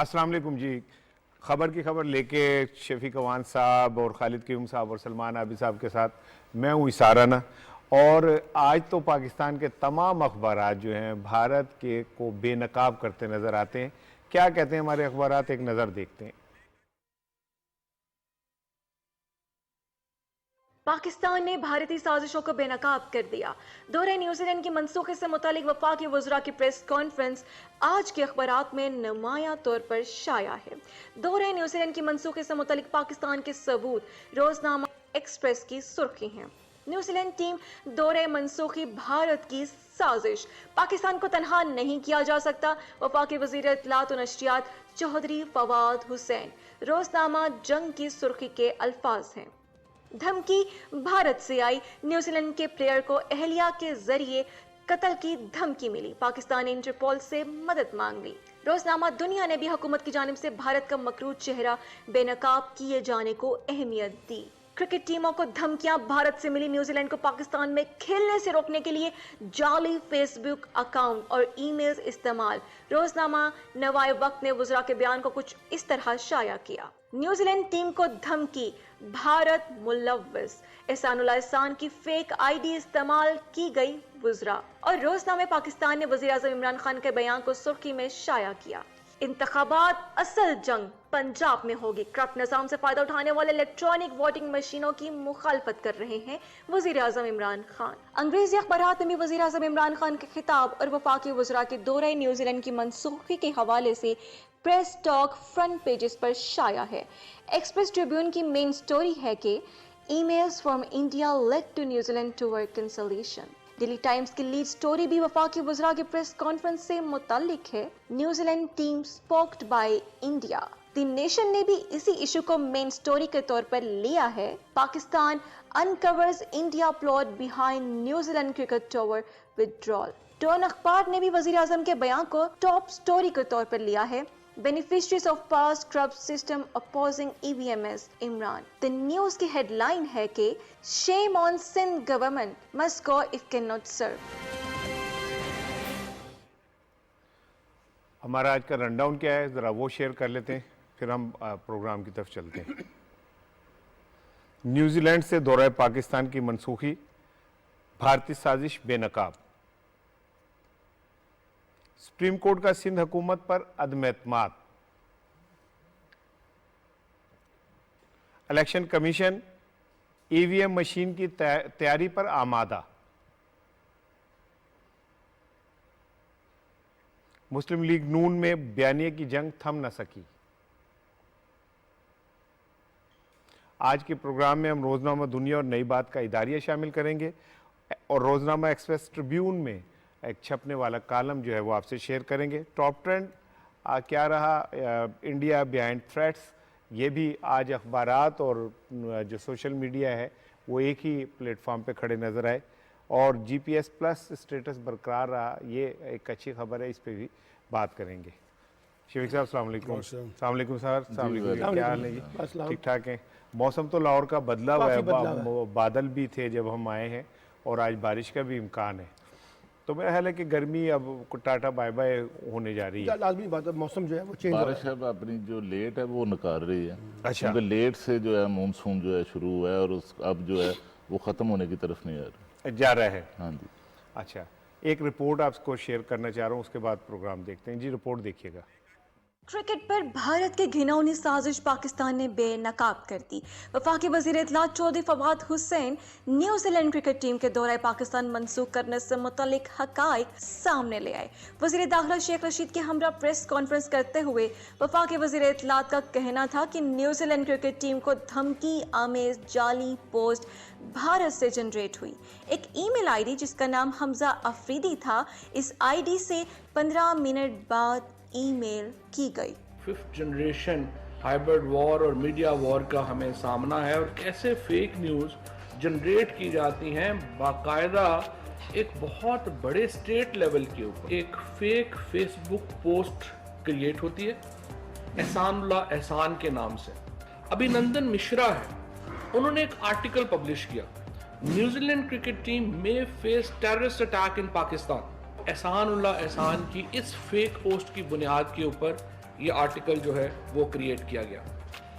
अस्सलाम वालेकुम जी। खबर की खबर लेके शफीक अवान साहब और खालिद कीम साहब और सलमान आबी साहब के साथ मैं हूँ इसाराना। और आज तो पाकिस्तान के तमाम अखबारात जो हैं भारत के को बेनकाब करते नज़र आते हैं। क्या कहते हैं हमारे अखबारात, एक नज़र देखते हैं। पाकिस्तान ने भारतीय साजिशों को बेनकाब कर दिया। दौरे न्यूजीलैंड की मनसूखी से मुतालिक वफाकी वज़रा की प्रेस कॉन्फ्रेंस आज के अखबारात में नुमाया तौर पर शाया है। दौरे न्यूजीलैंड की मनसूखी से मुतालिक पाकिस्तान के सबूत रोजनामा एक्सप्रेस की सुर्खी हैं। न्यूजीलैंड टीम दौरे मनसूखी भारत की साजिश, पाकिस्तान को तनहा नहीं किया जा सकता। वफाकी वज़ीर इत्तलात और नशरियात चौधरी फवाद हुसैन, रोजनामा जंग की सुर्खी के अल्फाज हैं। धमकी भारत से आई, न्यूजीलैंड के प्लेयर को अहलिया के जरिए कत्ल की धमकी मिली, पाकिस्तान ने इंटरपोल से मदद मांग ली। रोजनामा दुनिया ने भी हुकूमत की जानिब से भारत का मकरूज चेहरा बेनकाब किए जाने को अहमियत दी। क्रिकेट टीमों को धमकियां भारत से मिली, न्यूजीलैंड को पाकिस्तान में खेलने से रोकने के लिए जाली फेसबुक अकाउंट और ईमेल्स इस्तेमाल। रोजनामा नवाए वक्त ने वज़रा के बयान को कुछ इस तरह शाया किया। न्यूजीलैंड टीम को धमकी, भारत मुलव्वस, एहसानुल्लाह एहसान की फेक आईडी इस्तेमाल की गई वज़रा। और रोजनामे पाकिस्तान ने वज़ीर आज़म इमरान खान के बयान को सुर्खी में शाया किया। इंतखाबात असल जंग पंजाब में होगी, करप्ट निजाम से फायदा उठाने वाले इलेक्ट्रॉनिक वोटिंग मशीनों की मुखालफत कर रहे हैं वज़ीर आज़म इमरान खान। अंग्रेजी अखबारात में भी वज़ीर आज़म इमरान खान के खिताब और वफाकी वज़रा के दौरे न्यूजीलैंड की मनसूखी के हवाले से प्रेस टॉक फ्रंट पेजेस पर शाया है। एक्सप्रेस ट्रिब्यून की मेन स्टोरी है कि emails from India led to New Zealand toward consolidation. Delhi Times की लीड स्टोरी भी वफाकी वज़रा की प्रेस कॉन्फ्रेंस से मुताल्लिक है। New Zealand team spooked by India. The Nation ने भी इसी इशू को मेन स्टोरी के तौर पर लिया है। Pakistan uncovers India plot behind New Zealand cricket tour withdrawal. Dawn अखबार ने भी वज़ीर आज़म के बयान को टॉप स्टोरी के तौर पर लिया है। Beneficiaries of past corrupt system opposing EVMS Imran. The News की हेडलाइन है कि shame on Sindh government must go if can not serve. हमारा आज का रनडाउन क्या है, ज़रा वो शेयर कर लेते हैं, फिर हम प्रोग्राम की तरफ चलते हैं। न्यूजीलैंड से दौरा पाकिस्तान की मनसूखी, भारतीय साजिश बेनकाब। सुप्रीम कोर्ट का सिंध हुकूमत पर अदम एतमाद। इलेक्शन कमीशन EVM मशीन की तैयारी पर आमादा। मुस्लिम लीग नून में बयानिए की जंग थम न सकी। आज के प्रोग्राम में हम रोजनामा दुनिया और नई बात का इदारिया शामिल करेंगे और रोजनामा एक्सप्रेस ट्रिब्यून में एक छपने वाला कॉलम जो है वो आपसे शेयर करेंगे। टॉप ट्रेंड क्या रहा, इंडिया बिहाइंड थ्रेट्स, ये भी आज अखबारात और जो सोशल मीडिया है वो एक ही प्लेटफॉर्म पे खड़े नज़र आए। और GPS प्लस स्टेटस बरकरार रहा, ये एक अच्छी खबर है, इस पे भी बात करेंगे। शफीक साहब अस्सलाम वालेकुम। अस्सलाम वालेकुम सर, अस्सलाम वालेकुम, क्या हाल है जी? ठीक ठाक है। मौसम तो लाहौर का बदला हुआ है, बादल भी थे जब हम आए हैं और आज बारिश का भी इम्कान है, तो मेरा ख्याल है कि गर्मी अब टाटा बाय बाय होने जा रही है। लाजमी बात है, मौसम जो है वो चेंज हो रहा है। बारिश अब अपनी जो लेट है वो नकार रही है। अच्छा, क्योंकि लेट से जो है मानसून जो है शुरू हुआ है और उस अब जो है वो ख़त्म होने की तरफ नहीं जा रहा है। हाँ जी। अच्छा, एक रिपोर्ट आपको शेयर करना चाह रहा हूँ, उसके बाद प्रोग्राम देखते हैं जी। रिपोर्ट देखिएगा। क्रिकेट पर भारत के घिनौनी साजिश पाकिस्तान ने बेनकाब कर दी। वफाकी वज़ीर इत्तलात Chaudhry Fawad Hussain New Zealand cricket team के दौरे पाकिस्तान मनसूख करने से मुतालिक हकाइक सामने ले आए। वज़ीर दाखिला शेख रशीद के हमरा प्रेस कॉन्फ्रेंस करते हुए वफाकी वज़ीर इत्तलात का कहना था कि न्यूजीलैंड क्रिकेट टीम को धमकी आमेज जाली पोस्ट भारत से जनरेट हुई। एक ईमेल आईडी जिसका नाम हमजा अफरीदी था, इस आईडी से 15 मिनट बाद ईमेल की गई। 5th जनरेशन हाइब्रिड वॉर और मीडिया वॉर का हमें सामना है और कैसे फेक न्यूज़ जनरेट की जाती हैं बाकायदा एक बहुत बड़े स्टेट लेवल के ऊपर। एक फेक फेसबुक पोस्ट क्रिएट होती है एहसानुल्लाह एहसान के नाम से। अभिनंदन मिश्रा है, उन्होंने एक आर्टिकल पब्लिश किया, न्यूजीलैंड क्रिकेट टीम में face terrorist attack in Pakistan. Ehsanullah एहसान की इस फेक पोस्ट की बुनियाद के ऊपर ये आर्टिकल जो है वो क्रिएट किया गया।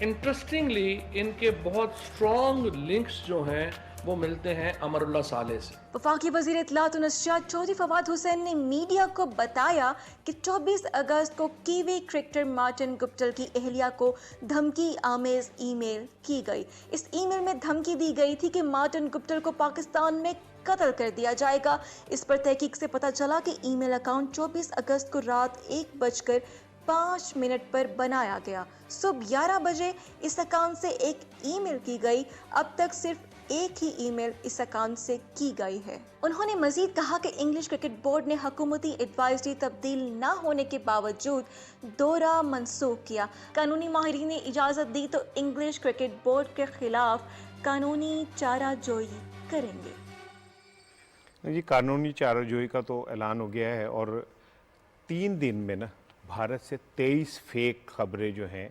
इंटरेस्टिंगली इनके बहुत स्ट्रॉन्ग लिंक्स जो हैं वो मिलते हैं अमरुल्लाह सालेह से। वफाकी वज़ीर इत्तलात और नशरियात चौधरी फवाद हुसैन ने मीडिया को बताया कि 24 अगस्त को कीवी क्रिकेटर मार्टिन गुप्टिल की अहलिया को धमकी आमेज ईमेल की गई। इस ईमेल में धमकी दी गई थी कि मार्टिन गुप्टिल को पाकिस्तान में कत्ल कर दिया जाएगा। इस पर तहकीक से पता चला कि ईमेल अकाउंट 24 अगस्त को रात 1:05 पर बनाया गया। सुबह 11 बजे इस अकाउंट से एक ईमेल की गई। अब तक सिर्फ एक ही ईमेल इस अकाउंट से की गई है। उन्होंने मजीद कहा कि इंग्लिश क्रिकेट बोर्ड ने हुकूमती एडवाइजरी तब्दील न होने के बावजूद दौरा मंसूख किया। कानूनी माहिरीन ने इजाज़त दी तो इंग्लिश क्रिकेट बोर्ड के खिलाफ कानूनी चाराजोई करेंगे। जी, कानूनी चाराजोई का तो ऐलान हो गया है और 3 दिन में ना भारत से 23 फेक खबरें जो हैं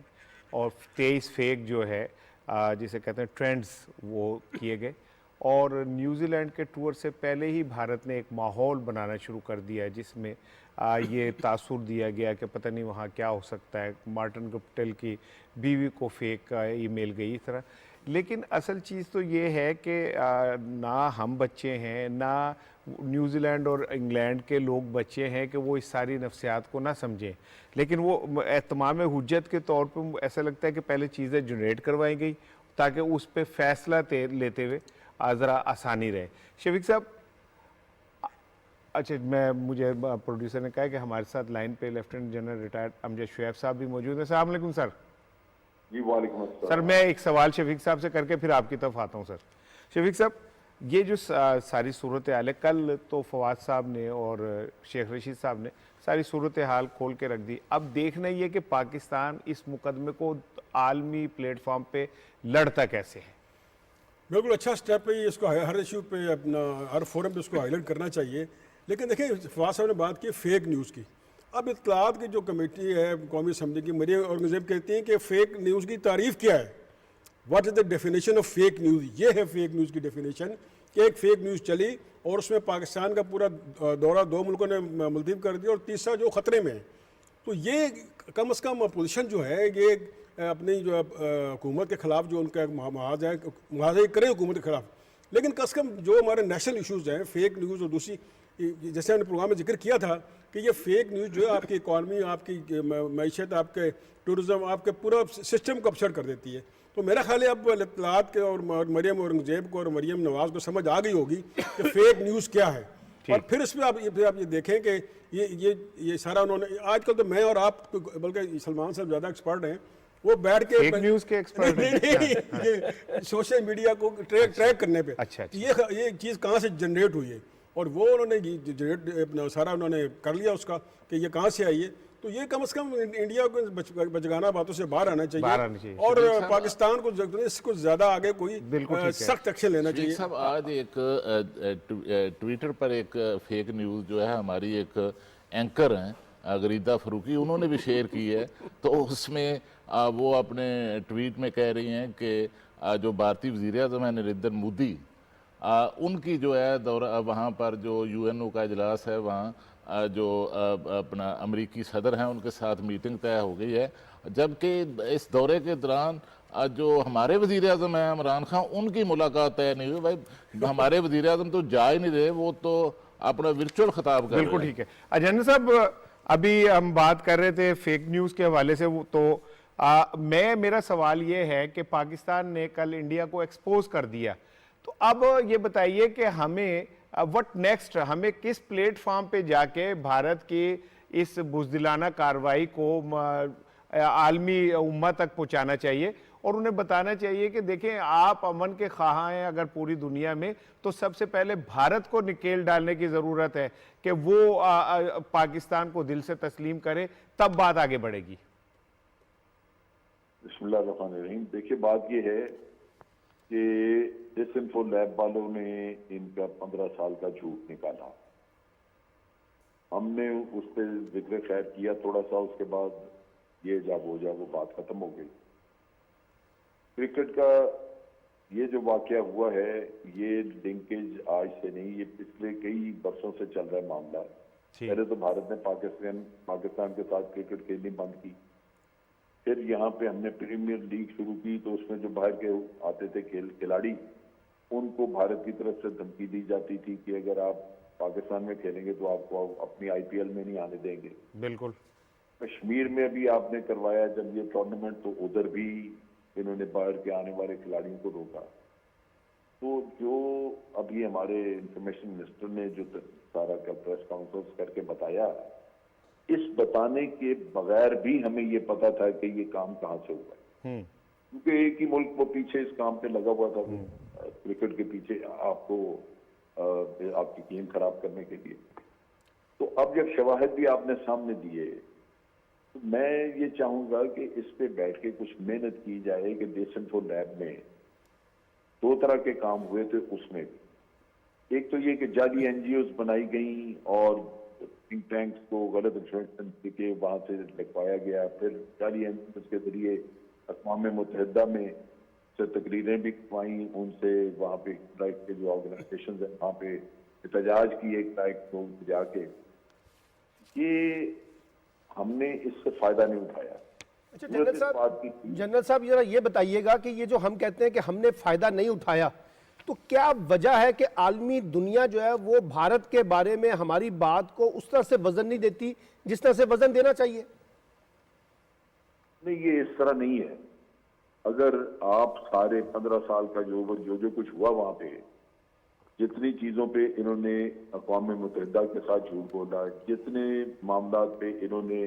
और 23 फेक जो है जिसे कहते हैं ट्रेंड्स वो किए गए। और न्यूजीलैंड के टूर से पहले ही भारत ने एक माहौल बनाना शुरू कर दिया है जिसमें ये तासुर दिया गया कि पता नहीं वहाँ क्या हो सकता है। मार्टिन गुप्टिल की बीवी को फेक ईमेल गई इस तरह। लेकिन असल चीज़ तो ये है कि ना हम बच्चे हैं ना न्यूजीलैंड और इंग्लैंड के लोग बच्चे हैं कि वो इस सारी नफ्सियात को ना समझें। लेकिन वो एहतमाम हुज्जत के तौर पे ऐसा लगता है कि पहले चीज़ें जनरेट करवाई गई ताकि उस पर फैसला लेते हुए ज़रा आसानी रहे। शफीक साहब, अच्छा मुझे प्रोड्यूसर ने कहा कि हमारे साथ लाइन पे lieutenant general retired Amjad Shoaib साहब भी मौजूद हैं। अस्सलाम वालेकुम सर। जी वालेकुम अस्सलाम। सर मैं एक सवाल शफीक साहब से करके फिर आपकी तरफ आता हूँ। सर शफीक साहब, ये जो सारी सूरत हाल है, कल तो फवाद साहब ने और शेख रशीद साहब ने सारी सूरत हाल खोल के रख दी। अब देखना ये कि पाकिस्तान इस मुकदमे को आलमी प्लेटफॉर्म पे लड़ता कैसे है। बिल्कुल अच्छा स्टेप है ये, इसको हर इशू पे अपना हर फोरम पे इसको हाईलाइट करना चाहिए। लेकिन देखिए, फवाद साहब ने बात की फेक न्यूज़ की। अब इत्तलात की जो कमेटी है कौमी असम्बली की, मरियम औरंगजेब कहती हैं कि फ़ेक न्यूज़ की तारीफ़ क्या है, what is the definition of fake news. ये है फेक न्यूज़ की डेफिनेशन कि एक फेक न्यूज़ चली और उसमें पाकिस्तान का पूरा दौरा 2 मुल्कों ने मुलतवी कर दिया और तीसरा जो ख़तरे में है। तो ये कम से कम अपोजिशन जो है ये अपनी जो हुकूमत के ख़िलाफ़ जो उनका मुआवजा करे हुकूमत के ख़िलाफ़। लेकिन कम से कम जो हमारे नेशनल इशूज़ हैं, फेक न्यूज़ और दूसरी, जैसे हमने प्रोग्राम में जिक्र किया था कि ये फेक न्यूज़ जो है आपकी इकॉनमी, आपकी मैशत, आपके टूरिज़म, आपके पूरा सिस्टम को अपसेट कर देती है। तो मेरा ख्याल है अब इत्तलात के और मरियम औरंगजेब को और मरियम नवाज़ को समझ आ गई होगी कि फेक न्यूज़ क्या है। और फिर इसमें आप ये देखें कि ये सारा उन्होंने, आजकल तो मैं और आप बल्कि सलमान साहब ज़्यादा एक्सपर्ट हैं, वो बैठ के फेक न्यूज़ के एक्सपर्ट ये सोशल मीडिया को ट्रैक करने पे। अच्छा। ये चीज़ कहाँ से जनरेट हुई है और वो उन्होंने जनरेट सारा उन्होंने कर लिया उसका कि ये कहाँ से आई है। तो ये कम से कम इंडिया को बचगाना बातों से बाहर आना चाहिए और पाकिस्तान को इसको ज़्यादा आगे कोई सख्त एक्शन लेना चाहिए। साहब, आज एक ट्विटर पर एक फेक न्यूज़ जो है हमारी एक एंकर हैं गरीदा फरूकी, उन्होंने भी शेयर की है। तो उसमें वो अपने ट्वीट में कह रही हैं कि जो भारतीय वज़ीर-ए-आज़म है नरेंद्र मोदी, उनकी जो है दौरा वहाँ पर जो यूएनओ का इजलास है वहाँ जो अपना अमेरिकी सदर हैं उनके साथ मीटिंग तय हो गई है, जबकि इस दौरे के दौरान जो हमारे वज़ीर-ए-आज़म हैं इमरान खान, उनकी मुलाकात तय नहीं हुई। भाई हमारे वज़ीर-ए-आज़म तो जा ही नहीं रहे, वो तो अपना वर्चुअल खिताब कर रहे हैं। बिल्कुल ठीक है। अजय साहब, अभी हम बात कर रहे थे फेक न्यूज़ के हवाले से, तो मेरा सवाल ये है कि पाकिस्तान ने कल इंडिया को एक्सपोज कर दिया, तो अब ये बताइए कि हमें व्हाट नेक्स्ट, हमें किस प्लेटफॉर्म पे जाके भारत की इस बुज़दिलाना कार्रवाई को आलमी उम्मा तक पहुंचाना चाहिए और उन्हें बताना चाहिए कि देखें, आप अमन के ख्वाह हैं अगर पूरी दुनिया में, तो सबसे पहले भारत को निकेल डालने की ज़रूरत है कि वो पाकिस्तान को दिल से तस्लीम करे, तब बात आगे बढ़ेगी। बिस्मिल्लाहिर्रहमानिर्रहीम। देखिए, बात ये है कि डिसइंफो लैब वालों ने इनका 15 साल का झूठ निकाला। हमने उस पर जिक्र खैर किया थोड़ा सा, उसके बाद ये जब हो जा वो बात खत्म हो गई। क्रिकेट का ये जो वाकया हुआ है, ये लिंकेज आज से नहीं, ये पिछले कई वर्षों से चल रहा है मामला। पहले तो भारत ने पाकिस्तान के साथ क्रिकेट खेलनी बंद की, फिर यहाँ पे हमने प्रीमियर लीग शुरू की, तो उसमें जो बाहर के आते थे खिलाड़ी, उनको भारत की तरफ से धमकी दी जाती थी कि अगर आप पाकिस्तान में खेलेंगे तो आपको अपनी आईपीएल में नहीं आने देंगे। बिल्कुल। कश्मीर में भी आपने करवाया जब ये टूर्नामेंट, तो उधर भी इन्होंने बाहर के आने वाले खिलाड़ियों को रोका। तो जो अभी हमारे इंफॉर्मेशन मिनिस्टर ने जो सारा का प्रेस कॉन्फ्रेंस करके बताया, इस बताने के बगैर भी हमें ये पता था कि ये काम कहाँ से हुआ है, क्योंकि एक ही मुल्क वो पीछे इस काम पे लगा हुआ था, क्रिकेट के पीछे आपको आपकी गेम खराब करने के लिए। तो अब जब शवाहिद भी आपने सामने दिए, तो मैं ये चाहूंगा कि इस पे बैठ के कुछ मेहनत की जाए कि डेसेंटो लैब में 2 तरह के काम हुए थे। उसमें भी एक तो ये कि जाली एनजीओज बनाई गई और थिंक टैंक्स को गलत इंफॉर्मेशन देके वहां से लिखवाया गया, फिर जाली एनजीओज के जरिए अक़वाम मुत्तहिदा में से तकरीरें भी करवाई, उनसे वहाँ पे राइट के जो ऑर्गेनाइजेशन है वहाँ पे एहतजाज की एक राइट को जाके। ये हमने इससे फायदा नहीं उठाया। अच्छा जनरल साहब जरा ये बताइएगा कि ये जो हम कहते हैं कि हमने फायदा नहीं उठाया, तो क्या वजह है कि आलमी दुनिया जो है वो भारत के बारे में हमारी बात को उस तरह से वजन नहीं देती जिस तरह से वजन देना चाहिए? नहीं, ये इस तरह नहीं है। अगर आप सारे 15 साल का जो कुछ हुआ वहां पे, जितनी चीजों पे इन्होंने अक़वाम मुत्तहिदा के साथ झूठ बोला, जितने मामला पे इन्होंने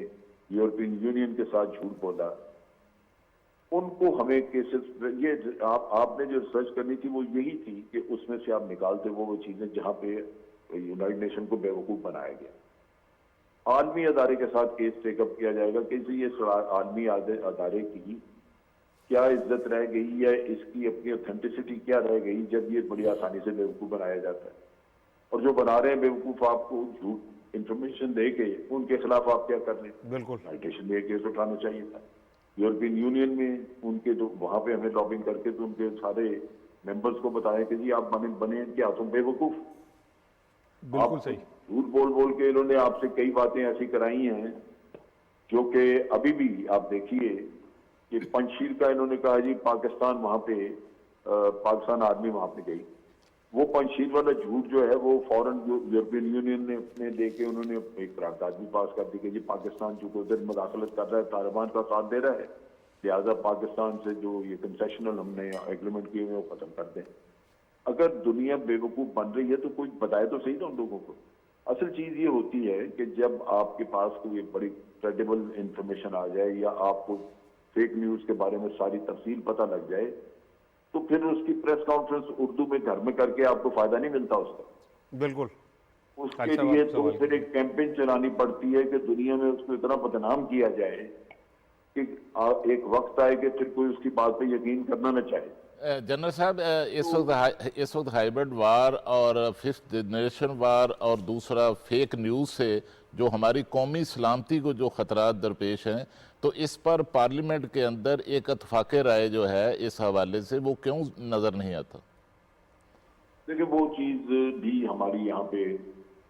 यूरोपियन यूनियन के साथ झूठ बोला, उनको हमें केसेस ये आपने जो रिसर्च करनी थी वो यही थी कि उसमें से आप निकालते वो चीजें जहां पे यूनाइटेड नेशन को बेवकूफ बनाया गया। आलमी अदारे के साथ केस टेकअप किया जाएगा कि ये आलमी अदारे की क्या इज्जत रह गई या इसकी अपनी ऑथेंटिसिटी क्या रह गई जब ये बड़ी आसानी से बेवकूफ बनाया जाता है। और जो बना रहे हैं बेवकूफ आपको झूठ इंफॉर्मेशन दे के, उनके खिलाफ आप क्या कर रहे हैं? बिल्कुल साइटेशन में केस उठाना चाहिए था। यूरोपियन यूनियन में उनके जो वहां पे हमें लॉबिंग करके तो उनके सारे मेंबर्स को बताया कि जी आप बने क्या तुम बेवकूफ? बिल्कुल सही। झूठ बोल के इन्होंने आपसे कई बातें ऐसी कराई हैं जो कि अभी भी आप देखिए कि पंचशील का इन्होंने कहा जी पाकिस्तान वहां पे पाकिस्तान आर्मी वहां पे गई। वो पंचशील वाला झूठ जो है वो फौरन यूरोपियन यूनियन ने अपने लेके उन्होंने एक करारदाद भी पास कर दी कि जी पाकिस्तान चूंकि उधर मदाखलत कर रहा है, तालिबान का साथ दे रहा है, लिहाजा पाकिस्तान से जो ये कंसेशनल हमने एग्रीमेंट किए हुए वो खत्म कर दें। अगर दुनिया बेवकूफ बन रही है तो कोई बताए तो सही ना उन लोगों को। असल चीज ये होती है कि जब आपके पास कोई बड़ी क्रेडिबल इंफॉर्मेशन आ जाए या आपको फेक न्यूज के बारे में सारी तफसील पता लग जाए, तो फिर उसकी प्रेस कॉन्फ्रेंस उर्दू में घर में करके आपको फायदा नहीं मिलता उसका। बिल्कुल। उसके लिए तो फिर एक कैंपेन चलानी पड़ती है कि दुनिया में उसको इतना बदनाम किया जाए कि एक वक्त आए कि फिर कोई उसकी बात पे यकीन करना न चाहे। जनरल साहब, इस वक्त हाइब्रिड वार और फिफ्थ जनरेशन वार और दूसरा फेक न्यूज़ से जो हमारी कौमी सलामती को जो खतरात दरपेश हैं, तो इस पर पार्लियामेंट के अंदर एक इत्तफाक़ राय जो है इस हवाले से वो क्यों नज़र नहीं आता? देखिए वो चीज़ भी हमारी यहाँ पे,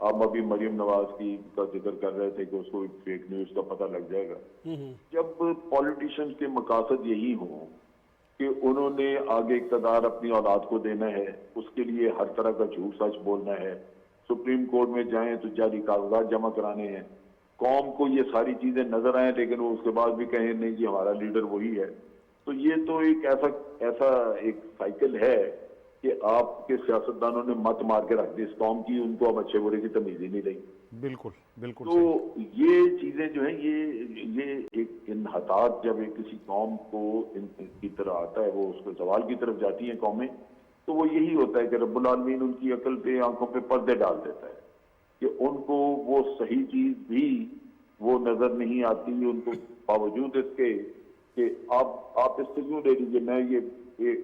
आप अभी मरियम नवाज की का जिक्र कर रहे थे कि उसको फेक न्यूज़ का पता लग जाएगा। जब पॉलिटिशियंस के मकासद यही हो कि उन्होंने आगे इक़्तिदार अपनी औलाद को देना है, उसके लिए हर तरह का झूठ सच बोलना है, सुप्रीम कोर्ट में जाएं तो जाली कागजात जमा कराने हैं, कौम को ये सारी चीजें नजर आए लेकिन वो उसके बाद भी कहें नहीं जी हमारा लीडर वही है। तो ये तो एक ऐसा एक साइकिल है कि आपके सियासतदानों ने मत मार के रख दी इस कौम की, उनको अब अच्छे बुरे की तमीज ही नहीं रही। बिल्कुल बिल्कुल। तो ये चीजें जो है ये एक इन्हतात जब एक किसी कौम को की तरह आता है, वो उसको सवाल की तरफ जाती है कौमें, तो वो यही होता है कि रब्बुल आलमीन उनकी अकल पे आंखों पे पर्दे डाल देता है कि उनको वो सही चीज भी वो नजर नहीं आती, उनको बावजूद इसके कि आप इससे क्यों ले लीजिए। मैं ये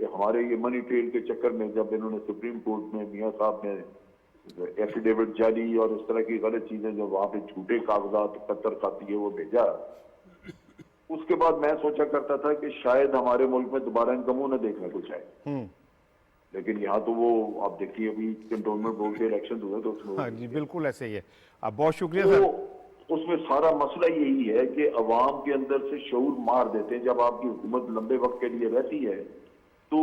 हमारे ये मनी ट्रेल के चक्कर में जब इन्होंने सुप्रीम कोर्ट में मियाँ साहब ने एफिडेविट जाली और इस तरह की गलत चीजें जो वहां पे झूठे कागजात कतर खाती है वो भेजा, उसके बाद मैं सोचा करता था कि शायद हमारे मुल्क में दोबारा इनका मुंह न देखने को चाहे। लेकिन यहाँ तो वो आप देखिए अभी कंटोनमेंट बोर्ड के इलेक्शन हुए तो उसमें हाँ जी बिल्कुल ऐसे ही है। आप बहुत शुक्रिया सर। उसमें सारा मसला यही है कि अवाम के अंदर से शऊर मार देते हैं। जब आपकी हुकूमत लंबे वक्त के लिए रहती है तो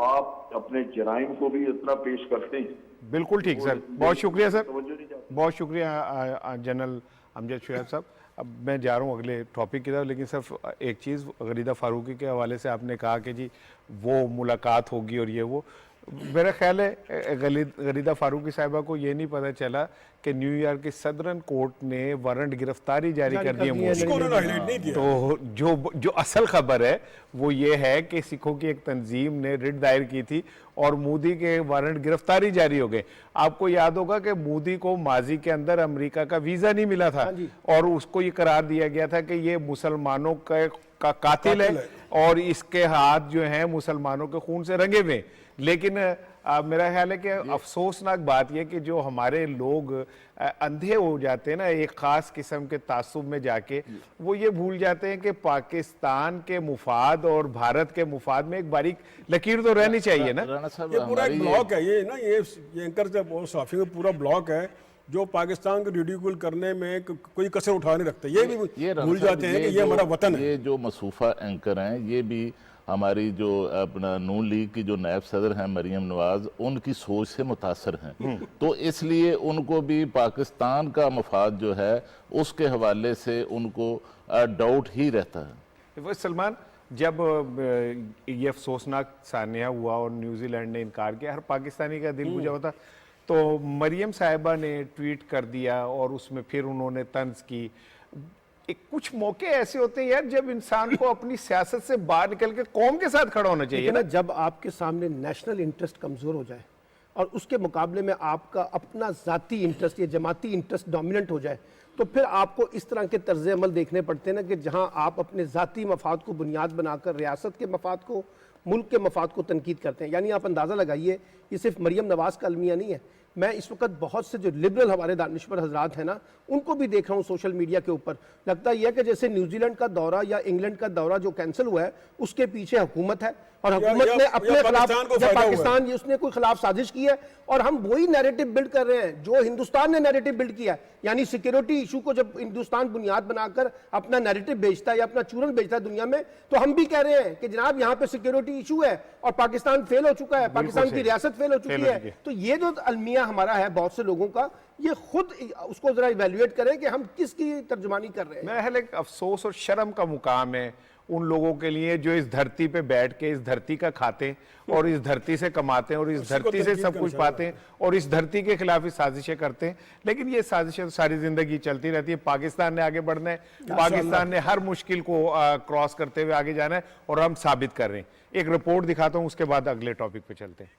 आप अपने जराइम को भी इतना पेश करते हैं। बिल्कुल ठीक सर, बहुत शुक्रिया सर, तवज्जो नहीं जाती। बहुत शुक्रिया जनरल अमजद शुएब साहब। अब मैं जा रहा हूँ अगले टॉपिक की तरफ, लेकिन सिर्फ एक चीज़, गरीदा फारूकी के हवाले से आपने कहा कि जी वो मुलाकात होगी और ये वो, मेरा ख्याल है गरीदा फारूकी साहिबा को ये नहीं पता चला कि न्यूयॉर्क की सदरन कोर्ट ने वारंट गिरफ्तारी जारी कर दी है मोदी इसको उन्होंने हाईलाइट नहीं की। किया। तो जो असल खबर है वो ये है कि सिखों की एक तंजीम ने रिट दायर की थी और मोदी के वारंट गिरफ्तारी जारी हो गए। आपको याद होगा कि मोदी को माजी के अंदर अमेरिका का वीजा नहीं मिला था और उसको ये करार दिया गया था कि ये मुसलमानों का कातिल है और इसके हाथ जो हैं मुसलमानों के खून से रंगे हुए। लेकिन मेरा ख्याल है कि अफसोसनाक बात यह कि जो हमारे लोग अंधे हो जाते हैं ना एक ख़ास किस्म के तासुब में जाके, वो ये भूल जाते हैं कि पाकिस्तान के मुफाद और भारत के मुफाद में एक बारीक लकीर तो रहनी चाहिए ना। राणा साहब, ये पूरा एक हमारी ब्लॉक है, ये ना ये एंकर से और साफी में पूरा ब्लॉक है जो पाकिस्तान को रिडिक्यूल करने में कोई कसर उठा नहीं रखता। ये भी राणा भूल साहब, जाते हैं कि ये हमारा वतन है। ये जो मसूफा एंकर हैं, ये भी हमारी जो अपना नून लीग की जो नायब सदर हैं मरियम नवाज, उनकी सोच से मुतासर हैं। तो इसलिए उनको भी पाकिस्तान का मफाद जो है उसके हवाले से उनको डाउट ही रहता है। वो सलमान, जब ये अफसोसनाक सानिया हुआ और न्यूजीलैंड ने इनकार किया, हर पाकिस्तानी का दिल बुझा होता, तो मरियम साहिबा ने ट्वीट कर दिया और उसमें फिर उन्होंने तंज की। कुछ मौके ऐसे होते हैं यार जब इंसान को अपनी सियासत से बाहर निकल के कौम के साथ खड़ा होना चाहिए ना। जब आपके सामने नेशनल इंटरेस्ट कमजोर हो जाए और उसके मुकाबले में आपका अपना जाती इंटरेस्ट या जमाती इंटरेस्ट डोमिनेंट हो जाए, तो फिर आपको इस तरह के तर्ज अमल देखने पड़ते हैं ना कि जहां आप अपने जाती मफाद को बुनियाद बनाकर रियासत के मफाद को, मुल्क के मफाद को तनकीद करते हैं। यानी आप अंदाज़ा लगाइए, ये सिर्फ मरियम नवाज का अलमिया नहीं है। मैं इस वक्त बहुत से जो लिबरल हमारे दानिश्वर हजरात हैं ना, उनको भी देख रहा हूँ सोशल मीडिया के ऊपर। लगता यह है कि जैसे न्यूजीलैंड का दौरा या इंग्लैंड का दौरा जो कैंसिल हुआ है उसके पीछे हुकूमत है और हुकूमत ने अपने खिलाफ पाकिस्तान उसने कोई खिलाफ साजिश की है और हम वही नैरेटिव बिल्ड कर रहे हैं जो हिंदुस्तान ने नैरेटिव बिल्ड किया है। यानी सिक्योरिटी इशू को जब हिंदुस्तान बुनियाद बनाकर अपना नैरेटिव बेचता है या अपना चूरन बेचता है दुनिया में, तो हम भी कह रहे हैं कि जनाब यहाँ पे सिक्योरिटी इशू है और पाकिस्तान फेल हो चुका है, पाकिस्तान की रियासत फेल हो चुकी है। तो ये जो अलमिया हमारा है बहुत से लोगों का, ये खुद उसको जरा इवैल्यूएट करें कि हम किसकी तर्जुमानी कर रहे हैं। मैं एक अफसोस और शर्म का मुकाम है उन लोगों के लिए जो इस धरती पे बैठ के इस धरती का खाते हैं और इस धरती से कमाते हैं और इस धरती से सब कुछ पाते हैं और इस धरती के खिलाफ ही साजिशें करते हैं। लेकिन ये साजिशें तो सारी जिंदगी चलती रहती है। पाकिस्तान ने आगे बढ़ना है, पाकिस्तान ने हर मुश्किल को क्रॉस करते हुए आगे जाना है और हम साबित कर रहे हैं। एक रिपोर्ट दिखाता हूं, उसके बाद अगले टॉपिक पे चलते हैं।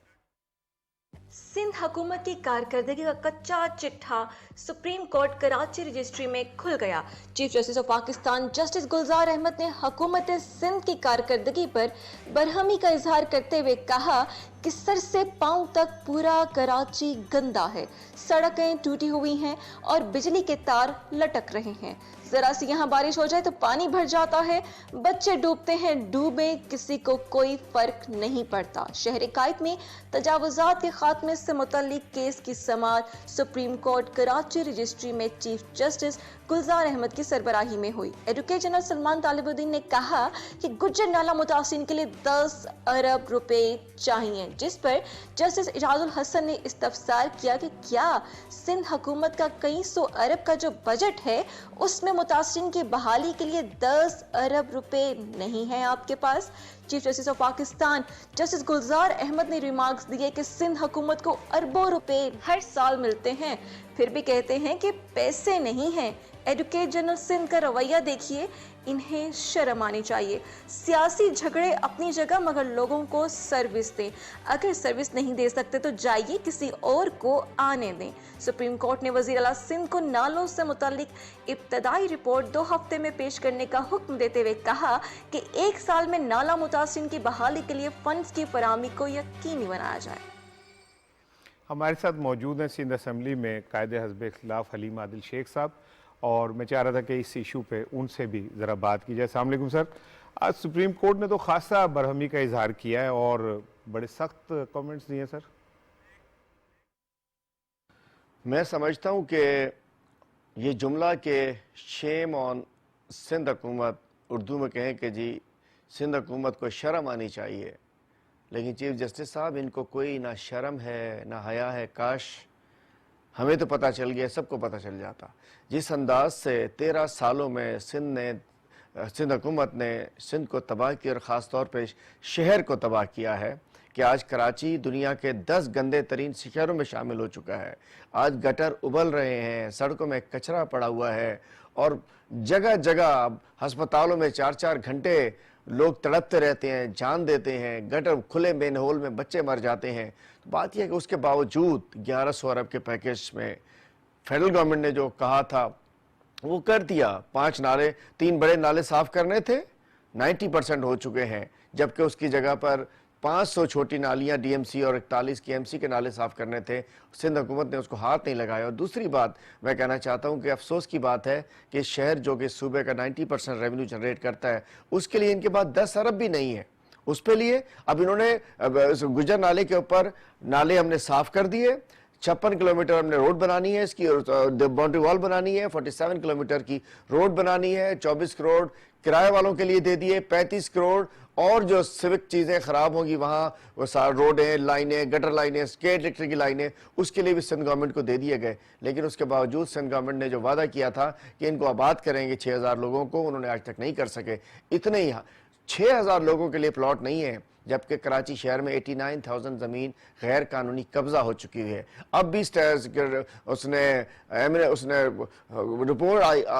सिंध हुकूमत की कारकर्दगी का कच्चा चिट्ठा सुप्रीम कोर्ट कराची रजिस्ट्री में खुल गया। Chief justice of Pakistan justice Gulzar Ahmed ने हुकूमत सिंध की कारकर्दगी पर बरहमी का इजहार करते हुए कहा कि सर से पांव तक पूरा कराची गंदा है, सड़कें टूटी हुई हैं और बिजली के तार लटक रहे हैं। जरा सी यहाँ बारिश हो जाए तो पानी भर जाता है, बच्चे डूबते हैं, डूबे किसी को कोई फर्क नहीं पड़ता। शहर कायद में तजावुजात के खात्मे से मुतल्लिक केस की समाअत सुप्रीम कोर्ट कराची रजिस्ट्री में चीफ जस्टिस गुलजार अहमद की सरबराही में हुई। एडवोकेट जनरल सलमान तालिबुद्दीन ने कहा कि गुज्जर नाला मुतासिन के लिए 10 अरब रुपए चाहिए, जिस पर जस्टिस इजाजुल हसन ने इस्तफसार किया कि क्या सिंध हुकूमत का कई सौ अरब का जो बजट है उसमें मुतासिन की बहाली के लिए 10 अरब रुपए नहीं है आपके पास। Chief justice of Pakistan justice Gulzar Ahmed ने रिमार्क्स दिए कि सिंध हुकूमत को अरबों रुपए हर साल मिलते हैं, फिर भी कहते हैं कि पैसे नहीं हैं। एडवोकेट जनरल सिंध का रवैया देखिए, इन्हें शर्म आनी चाहिए। सियासी झगड़े अपनी जगह, मगर लोगों को सर्विस दें। अगर सर्विस नहीं दे सकते तो जाइए किसी और को आने दें। सुप्रीम कोर्ट ने वजीर आला सिंध को नालों से मुतालिक इब्तदाई रिपोर्ट 2 हफ्ते में पेश करने का हुक्म देते हुए कहा कि 1 साल में नाला मुतासिन की बहाली के लिए फंड्स की फराहमी को यकीनी बनाया जाए। हमारे साथ मौजूद हैं सिंध असम्बली में कायदे हज़ब इख्तिलाफ हलीम आदिल शेख साहब, और मैं चाह रहा था कि इस इशू पे उनसे भी ज़रा बात की जाए। अस्सलाम वालेकुम सर। आज सुप्रीम कोर्ट ने तो खासा बरहमी का इजहार किया है और बड़े सख्त कमेंट्स दिए सर। मैं समझता हूँ कि ये जुमला के शेम ऑन सिंध हुकूमत, उर्दू में कहें कि जी सिंध हुकूमत को शर्म आनी चाहिए, लेकिन चीफ जस्टिस साहब इनको कोई ना शर्म है ना हया है। काश हमें तो पता चल गया, सबको पता चल जाता। जिस अंदाज से 13 सालों में सिंध हुकूमत ने सिंध को तबाह किया और ख़ास तौर पे शहर को तबाह किया है कि आज कराची दुनिया के 10 गंदे तरीन शहरों में शामिल हो चुका है। आज गटर उबल रहे हैं, सड़कों में कचरा पड़ा हुआ है और जगह जगह अस्पतालों में 4-4 घंटे लोग तड़पते रहते हैं, जान देते हैं, गटर खुले मेन होल में बच्चे मर जाते हैं। तो बात यह है कि उसके बावजूद 1100 अरब के पैकेज में फेडरल गवर्नमेंट ने जो कहा था वो कर दिया। 5 नाले, 3 बड़े नाले साफ करने थे, 90% हो चुके हैं, जबकि उसकी जगह पर 500 छोटी नालियां डीएमसी और 41 केएमसी के नाले साफ करने थे। सिंध हुकूमत ने उसको हाथ नहीं लगाया। और दूसरी बात मैं कहना चाहता हूं कि अफसोस की बात है कि शहर जो कि सूबे का 90% रेवेन्यू जनरेट करता है, उसके लिए इनके पास 10 अरब भी नहीं है। उस पे लिए अब इन्होंने गुजर नाले के ऊपर नाले हमने साफ कर दिए, 56 किलोमीटर हमने रोड बनानी है, इसकी बाउंड्री वॉल बनानी है, 47 किलोमीटर की रोड बनानी है, 24 करोड़ किराए वालों के लिए दे दिए, 35 करोड़ और जो सिविक चीज़ें ख़राब होंगी वहाँ वो रोडें, लाइनें, गटर लाइनें, स्टेट इलेक्ट्रिक की लाइनें, उसके लिए भी सिंध गवर्नमेंट को दे दिए गए। लेकिन उसके बावजूद सिंध गवर्नमेंट ने जो वादा किया था कि इनको आबाद करेंगे 6000 लोगों को, उन्होंने आज तक नहीं कर सके। इतने ही 6000 लोगों के लिए प्लॉट नहीं है, जबकि कराची शहर में 89,000 ज़मीन गैर कानूनी कब्जा हो चुकी है। अब भी उसने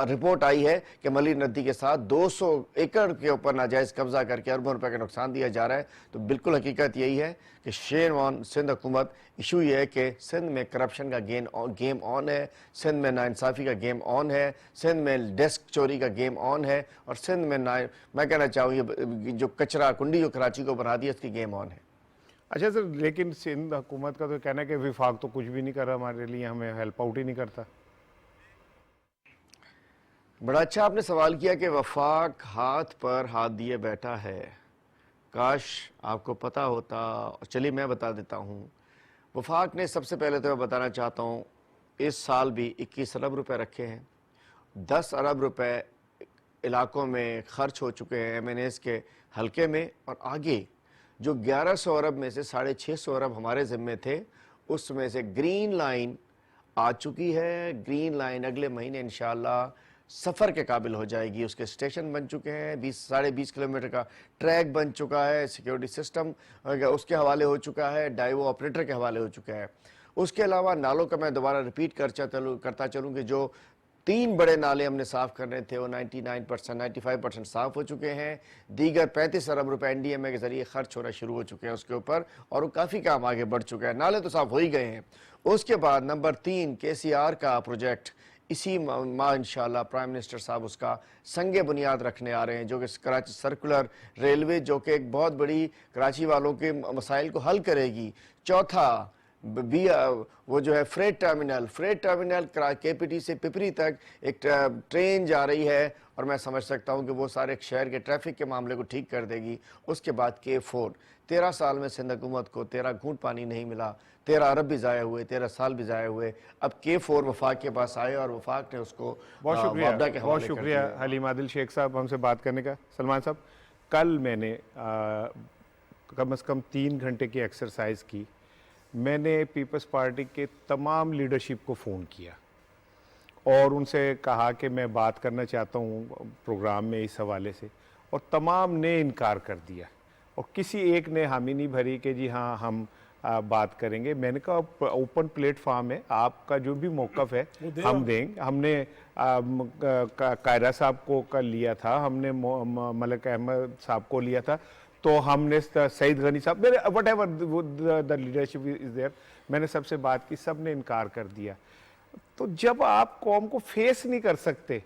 रिपोर्ट आई है कि मली नदी के साथ 200 एकड़ के ऊपर नाजायज़ कब्जा करके अरबों रुपए का नुकसान दिया जा रहा है। तो बिल्कुल हकीकत यही है कि शेम ऑन सिंध हुकूमत। इशू ये है कि सिंध में करप्शन का गेम ऑन है, सिंध में नाइंसाफ़ी का गेम ऑन है, सिंध में डेस्क चोरी का गेम ऑन है, और सिंध में मैं कहना चाहूँ ये जो कचरा कुंडी जो कराची को बना दी इसकी गेम ऑन है। अच्छा सर, लेकिन सिंध हुकूमत का तो कहना है कि विफाक तो कुछ भी नहीं कर रहा हमारे लिए, हमें हेल्प आउट ही नहीं करता। बड़ा अच्छा आपने सवाल किया कि वफाक हाथ पर हाथ दिए बैठा है। काश आपको पता होता। चलिए मैं बता देता हूँ। वफाक ने सबसे पहले तो मैं बताना चाहता हूँ, इस साल भी 21 अरब रुपए रखे हैं, 10 अरब रुपए इलाकों में खर्च हो चुके हैं MNAs के हलके में, और आगे जो 1100 अरब में से 650 अरब हमारे ज़िम्मे थे, उसमें से ग्रीन लाइन आ चुकी है। ग्रीन लाइन अगले महीने इंशाअल्लाह सफ़र के काबिल हो जाएगी। उसके स्टेशन बन चुके हैं, 20-20.5 किलोमीटर का ट्रैक बन चुका है, सिक्योरिटी सिस्टम उसके हवाले हो चुका है, डाइवो ऑपरेटर के हवाले हो चुका है। उसके अलावा नालों का मैं दोबारा रिपीट करता चलूँ कि जो 3 बड़े नाले हमने साफ़ करने थे वो 99%, 95% साफ़ हो चुके हैं। दीगर 35 अरब रुपए NDMA के ज़रिए खर्च होना शुरू हो चुके हैं उसके ऊपर, और वो काफ़ी काम आगे बढ़ चुका है। नाले तो साफ़ हो ही गए हैं। उसके बाद नंबर 3 KCR का प्रोजेक्ट इसी माह इंशाअल्लाह प्राइम मिनिस्टर साहब उसका संगे बुनियाद रखने आ रहे हैं, जो कि कराची सर्कुलर रेलवे, जो कि एक बहुत बड़ी कराची वालों के मसाइल को हल करेगी। चौथा वो जो है फ्रेट टर्मिनल KPT से पिपरी तक एक ट्रेन जा रही है, और मैं समझ सकता हूँ कि वो सारे शहर के ट्रैफिक के मामले को ठीक कर देगी। उसके बाद K4, 13 साल में सिंध हुकूमत को 13 घूंट पानी नहीं मिला, 13 अरब भी ज़ाया हुए, 13 साल भी ज़ाया हुए। अब K4 वफाक के पास आए और वफाक ने उसको बहुत शुक्रिया हलीम आदिल शेख साहब हमसे बात करने का। सलमान साहब, कल मैंने कम से कम 3 घंटे की एक्सरसाइज की। मैंने पीपल्स पार्टी के तमाम लीडरशिप को फ़ोन किया और उनसे कहा कि मैं बात करना चाहता हूँ प्रोग्राम में इस हवाले से, और तमाम ने इनकार कर दिया, और किसी एक ने हामी नहीं भरी कि जी हाँ हम बात करेंगे। मैंने कहा ओपन प्लेटफॉर्म है, आपका जो भी मौक़िफ़ है हम देंगे। हमने कायरा साहब को कल लिया था, हमने मलिक अहमद साहब को लिया था, तो हमने सईद गनी साहब, मेरे whatever the leadership is there, मैंने सबसे बात की, सब ने इनकार कर दिया। तो जब आप कौम को फेस नहीं कर सकते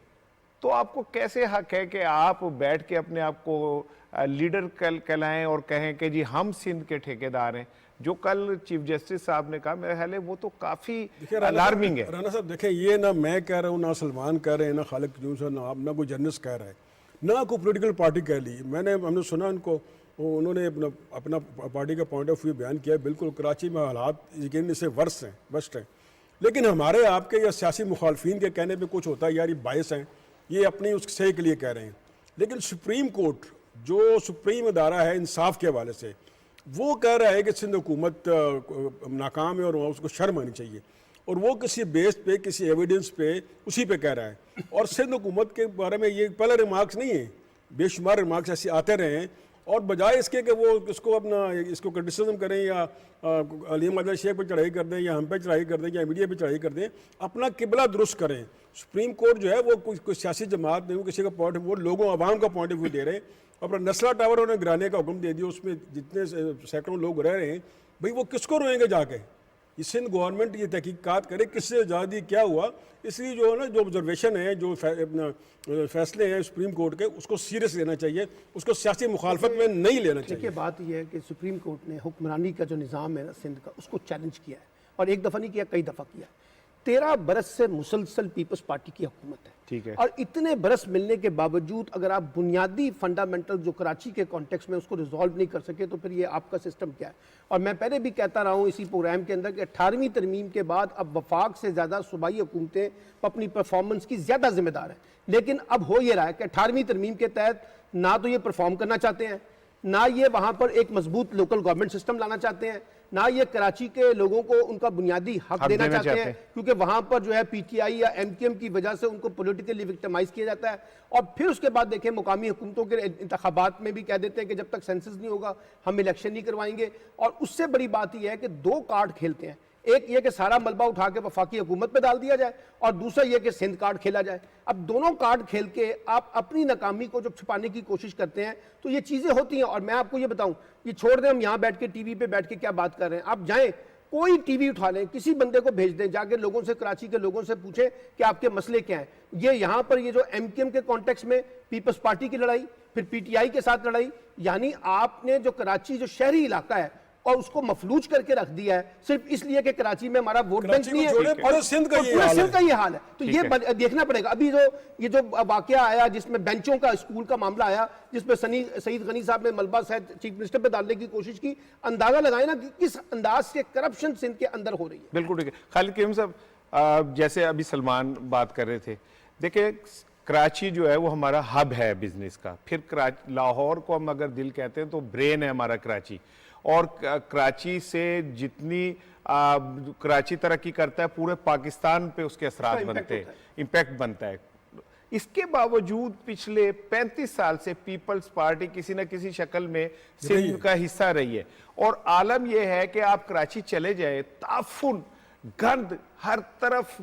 तो आपको कैसे हक है कि आप बैठ के अपने आप को लीडर कहलाएं और कहें कि जी हम सिंध के ठेकेदार हैं? जो कल चीफ जस्टिस साहब ने कहा, मेरे ख्याल है वो तो काफ़ी अलार्मिंग है। राना साहब देखें, ये ना मैं कह रहा हूँ, ना सलमान कह रहे हैं, ना खालिद यूसुफ, ना कोई जर्नलिस्ट कह रहा है, ना कोई पोलिटिकल पार्टी कह ली। हमने सुना उनको, उन्होंने अपना पार्टी का पॉइंट ऑफ व्यू बयान किया। बिल्कुल कराची में हालात यकीन से वर्स्ट हैं। लेकिन हमारे आपके या सियासी मुखालफिन के कहने पे कुछ होता है यार ये बायस हैं, ये अपनी उसके सही के लिए कह रहे हैं। लेकिन सुप्रीम कोर्ट जो सुप्रीम अदारा है इंसाफ के हवाले से, वो कह रहा है कि सिंध हुकूमत नाकाम है और उसको शर्म आनी चाहिए, और वो किसी बेस पे, किसी एविडेंस पे, उसी पे कह रहा है। और सिंध हुकूमत के बारे में ये पहला रिमार्क्स नहीं है, बेशुमार रिमार्क्स ऐसे आते रहे हैं, और बजाय इसके कि वो इसको अपना इसको क्रिटिसिज्म करें या अलीम अदल शेख पर चढ़ाई कर दें या हम पे चढ़ाई कर दें या मीडिया पे चढ़ाई कर दें, अपना किबला दुरुस्त करें। सुप्रीम कोर्ट जो है वो कोई सियासी जमात नहीं, वो किसी का पॉइंट, वो लोगों आवाम का पॉइंट ऑफ व्यू दे रहे हैं। अपना नस्ला टावर उन्हें गिराने का हुक्म दे दिया, उसमें जितने सैकड़ों लोग रह रहे हैं, भाई वो किसको रोएंगे जाके? ये सिंध गवर्नमेंट ये तहकीकात करे किससे आज़ादी क्या हुआ। इसलिए जो है ना, जो ऑब्जर्वेशन है, जो फैसले हैं सुप्रीम कोर्ट के, उसको सीरियस लेना चाहिए, उसको सियासी मुखालफत में नहीं लेना चाहिए। देखिए बात यह है कि सुप्रीम कोर्ट ने हुक्मरानी का जो निज़ाम है ना सिंध का, उसको चैलेंज किया है, और एक दफ़ा नहीं किया, कई दफ़ा किया। 13 बरस से मुसलसल पीपल्स पार्टी की हुकूमत है, ठीक है, और इतने बरस मिलने के बावजूद अगर आप बुनियादी फंडामेंटल जो कराची के कॉन्टेक्स्ट में उसको रिजॉल्व नहीं कर सके, तो फिर ये आपका सिस्टम क्या है। और मैं पहले भी कहता रहा हूँ इसी प्रोग्राम के अंदर कि 18वीं तरमीम के बाद अब वफाक से ज़्यादा सूबाई हुकूमतें अपनी परफॉर्मेंस की ज़्यादा जिम्मेदार हैं। लेकिन अब हो ये रहा है कि 18वीं तरमीम के तहत ना तो ये परफॉर्म करना चाहते हैं, ना ये वहाँ पर एक मजबूत लोकल गवर्नमेंट सिस्टम लाना चाहते हैं, ना ये कराची के लोगों को उनका बुनियादी हक देना चाहते हैं, क्योंकि वहां पर जो है पीटीआई या एमकेएम की वजह से उनको पॉलिटिकली विक्टिमाइज किया जाता है। और फिर उसके बाद देखें मुकामी हुकूमतों के इंतखाबात में भी कह देते हैं कि जब तक सेंसस नहीं होगा हम इलेक्शन नहीं करवाएंगे। और उससे बड़ी बात यह है कि 2 कार्ड खेलते हैं, एक ये कि सारा मलबा उठा के वफाकी हुकूमत पे डाल दिया जाए, और दूसरा ये कि सिंध कार्ड खेला जाए। अब दोनों कार्ड खेल के आप अपनी नाकामी को जब छुपाने की कोशिश करते हैं तो ये चीजें होती हैं। और मैं आपको ये बताऊं, ये छोड़ दें, हम यहाँ बैठ के टीवी पे बैठ के क्या बात कर रहे हैं, आप जाएं कोई टीवी उठा लें, किसी बंदे को भेज दें, जाके लोगों से, कराची के लोगों से पूछें कि आपके मसले क्या हैं। ये यहाँ पर ये जो एमकेएम के कॉन्टेक्स्ट में पीपल्स पार्टी की लड़ाई, फिर पीटीआई के साथ लड़ाई, यानी आपने जो कराची जो शहरी इलाका है और उसको मफलूज करके रख दिया है सिर्फ इसलिए कि कराची में हमारा वोट बैंक नहीं है, पूरे सिंध का ये हाल है। तो ये देखना पड़ेगा। अभी ये जो वाकया आया जिसमें बेंचों का स्कूल का मामला आया, जिसमें सईद गनी साहब ने मलबा शायद चीफ मिनिस्टर पे डालने की कोशिश की, अंदाजा लगाए ना कि किस अंदाज से करप्शन सिंध के अंदर हो रही है। बिल्कुल ठीक है। खालिद कीम साहब, जैसे अभी सलमान बात कर रहे थे, देखिए कराची जो है वो हमारा हब है बिजनेस का, फिर लाहौर को हम अगर दिल कहते हैं तो ब्रेन है हमारा कराची, और कराची से जितनी कराची तरक्की करता है पूरे पाकिस्तान पे उसके असरात बनते हैं, इम्पैक्ट बनता है। इसके बावजूद पिछले 35 साल से पीपल्स पार्टी किसी न किसी शक्ल में सिंध का हिस्सा रही है, और आलम यह है कि आप कराची चले जाए, ताफुन, गंद, हर तरफ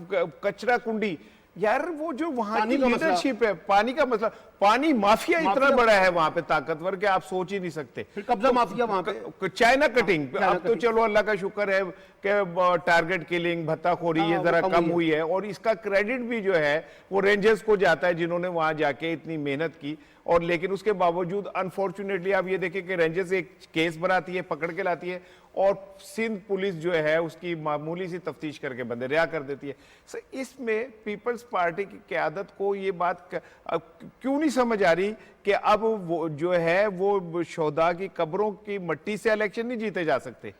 कचरा कुंडी, यार वो जो वहां की लीडरशिप है, पानी का मसला, पानी माफिया इतना बड़ा है वहां पे ताकतवर कि आप सोच ही नहीं सकते। फिर कब्जा माफिया वहां पे, चाइना कटिंग, अब तो चलो अल्लाह का शुक्र है कि टारगेट किलिंग, भत्ताखोरी ये जरा कम हुई है, और इसका क्रेडिट भी जो है वो रेंजर्स को जाता है जिन्होंने वहां जाके इतनी मेहनत की। और लेकिन उसके बावजूद अनफॉर्चुनेटली आप ये देखें कि रेंजर्स एक केस बनाती है, पकड़ के लाती है, और सिंध पुलिस जो है उसकी मामूली सी तफ्तीश करके बंदे रिहा कर देती है। इसमें पीपल्स पार्टी की क़यादत को ये बात क्यों नहीं समझ आ रही कि अब वो जो है वो शोहदा की कब्रों की मट्टी से इलेक्शन नहीं जीते जा सकते?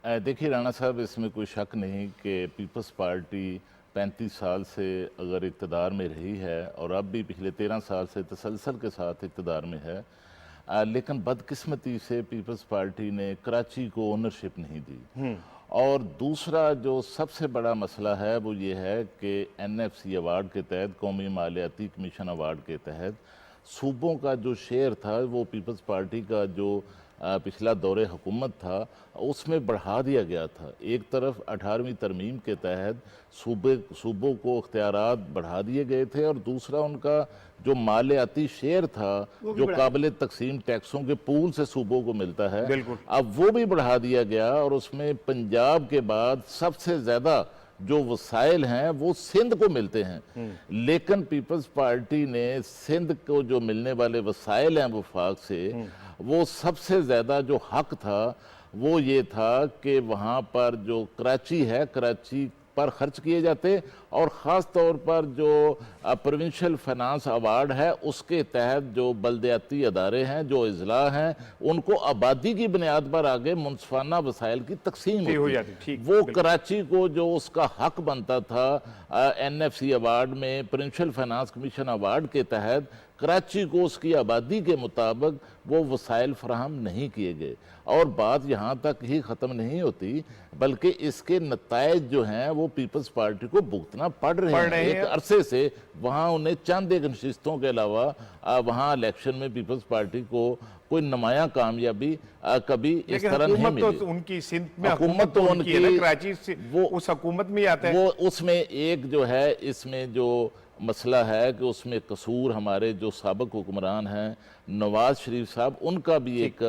देखिए राणा साहब, इसमें कोई शक नहीं कि पीपल्स पार्टी 35 साल से अगर इक़्तिदार में रही है और अब भी पिछले 13 साल से तसलसल के साथ इक़्तिदार में है, लेकिन बदकिस्मती से पीपल्स पार्टी ने कराची को ओनरशिप नहीं दी। और दूसरा जो सबसे बड़ा मसला है वो ये है कि NFC अवार्ड के तहत, कौमी मालियाती कमीशन अवार्ड के तहत, सूबों का जो शेयर था वो पीपल्स पार्टी का जो पिछला दौरे हुकूमत था उसमें बढ़ा दिया गया था। एक तरफ 18वीं तरमीम के तहत सूबों को इख्तियारात बढ़ा दिए गए थे, और दूसरा उनका जो मालियाती शेयर था जो काबिल तकसीम टैक्सों के पूल से सूबों को मिलता है, अब वो भी बढ़ा दिया गया, और उसमें पंजाब के बाद सबसे ज़्यादा जो वसाइल हैं वो सिंध को मिलते हैं। लेकिन पीपल्स पार्टी ने सिंध को जो मिलने वाले वसाइल हैं वफाक से, वो सबसे ज़्यादा जो हक था वो ये था कि वहाँ पर जो कराची है, कराची पर खर्च किए जाते, और ख़ास तौर पर जो प्रोविंशियल फाइनेंस अवार्ड है उसके तहत जो बलदियाती अदारे हैं, जो अजला हैं, उनको आबादी की बुनियाद पर आगे मुनसफाना वसाइल की तकसीम हो होती जाती। है। ठीक, वो कराची को जो उसका हक बनता था NFC अवार्ड में, प्रोविंशियल फाइनेंस कमीशन अवार्ड के तहत कराची को उसकी आबादी के मुताबिक वो वसाइल फराहम नहीं किए गए। और बात यहाँ तक ही ख़त्म नहीं होती, बल्कि इसके नतायज जो हैं वो पीपल्स पार्टी को भुगतना पड़ रहे हैं। एक अरसे से वहाँ उन्हें चंद एक नशिस्तों के अलावा वहाँ इलेक्शन में पीपल्स पार्टी को कोई नुमाया कामयाबी कभी इस तरह नहीं मिली। तो उनकी सिंध में हुकूमत तो उनकी है ना, कराची से वो उस हुकूमत में ही आता है। वो उसमें एक जो है, इसमें जो मसला है कि उसमें कसूर हमारे जो साबिक हुक्मरान हैं नवाज शरीफ साहब, उनका भी एक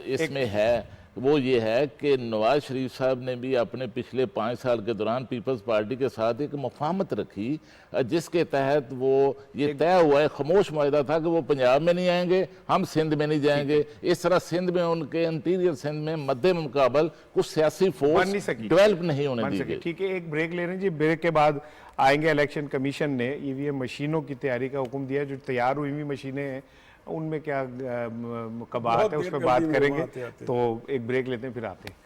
इसमें है। वो ये है कि नवाज शरीफ साहब ने भी अपने पिछले 5 साल के दौरान पीपल्स पार्टी के साथ एक मुफाहमत रखी, जिसके तहत वो ये तय हुआ है, खामोश मुआहदा था कि वो पंजाब में नहीं आएंगे, हम सिंध में नहीं जाएंगे। इस तरह सिंध में उनके इंटीरियर सिंध में मद्दे मुकाबल कुछ सियासी फोर्स डेवलप नहीं होने दी गई। ठीक है, एक ब्रेक ले रहे हैं जी। ब्रेक के बाद आएंगे। इलेक्शन कमीशन ने EVM मशीनों की तैयारी का हुक्म दिया। जो तैयार हुई हुई मशीनें हैं उनमें क्या कबाहत है, उस पर बात करेंगे। तो एक ब्रेक लेते हैं, फिर आते हैं।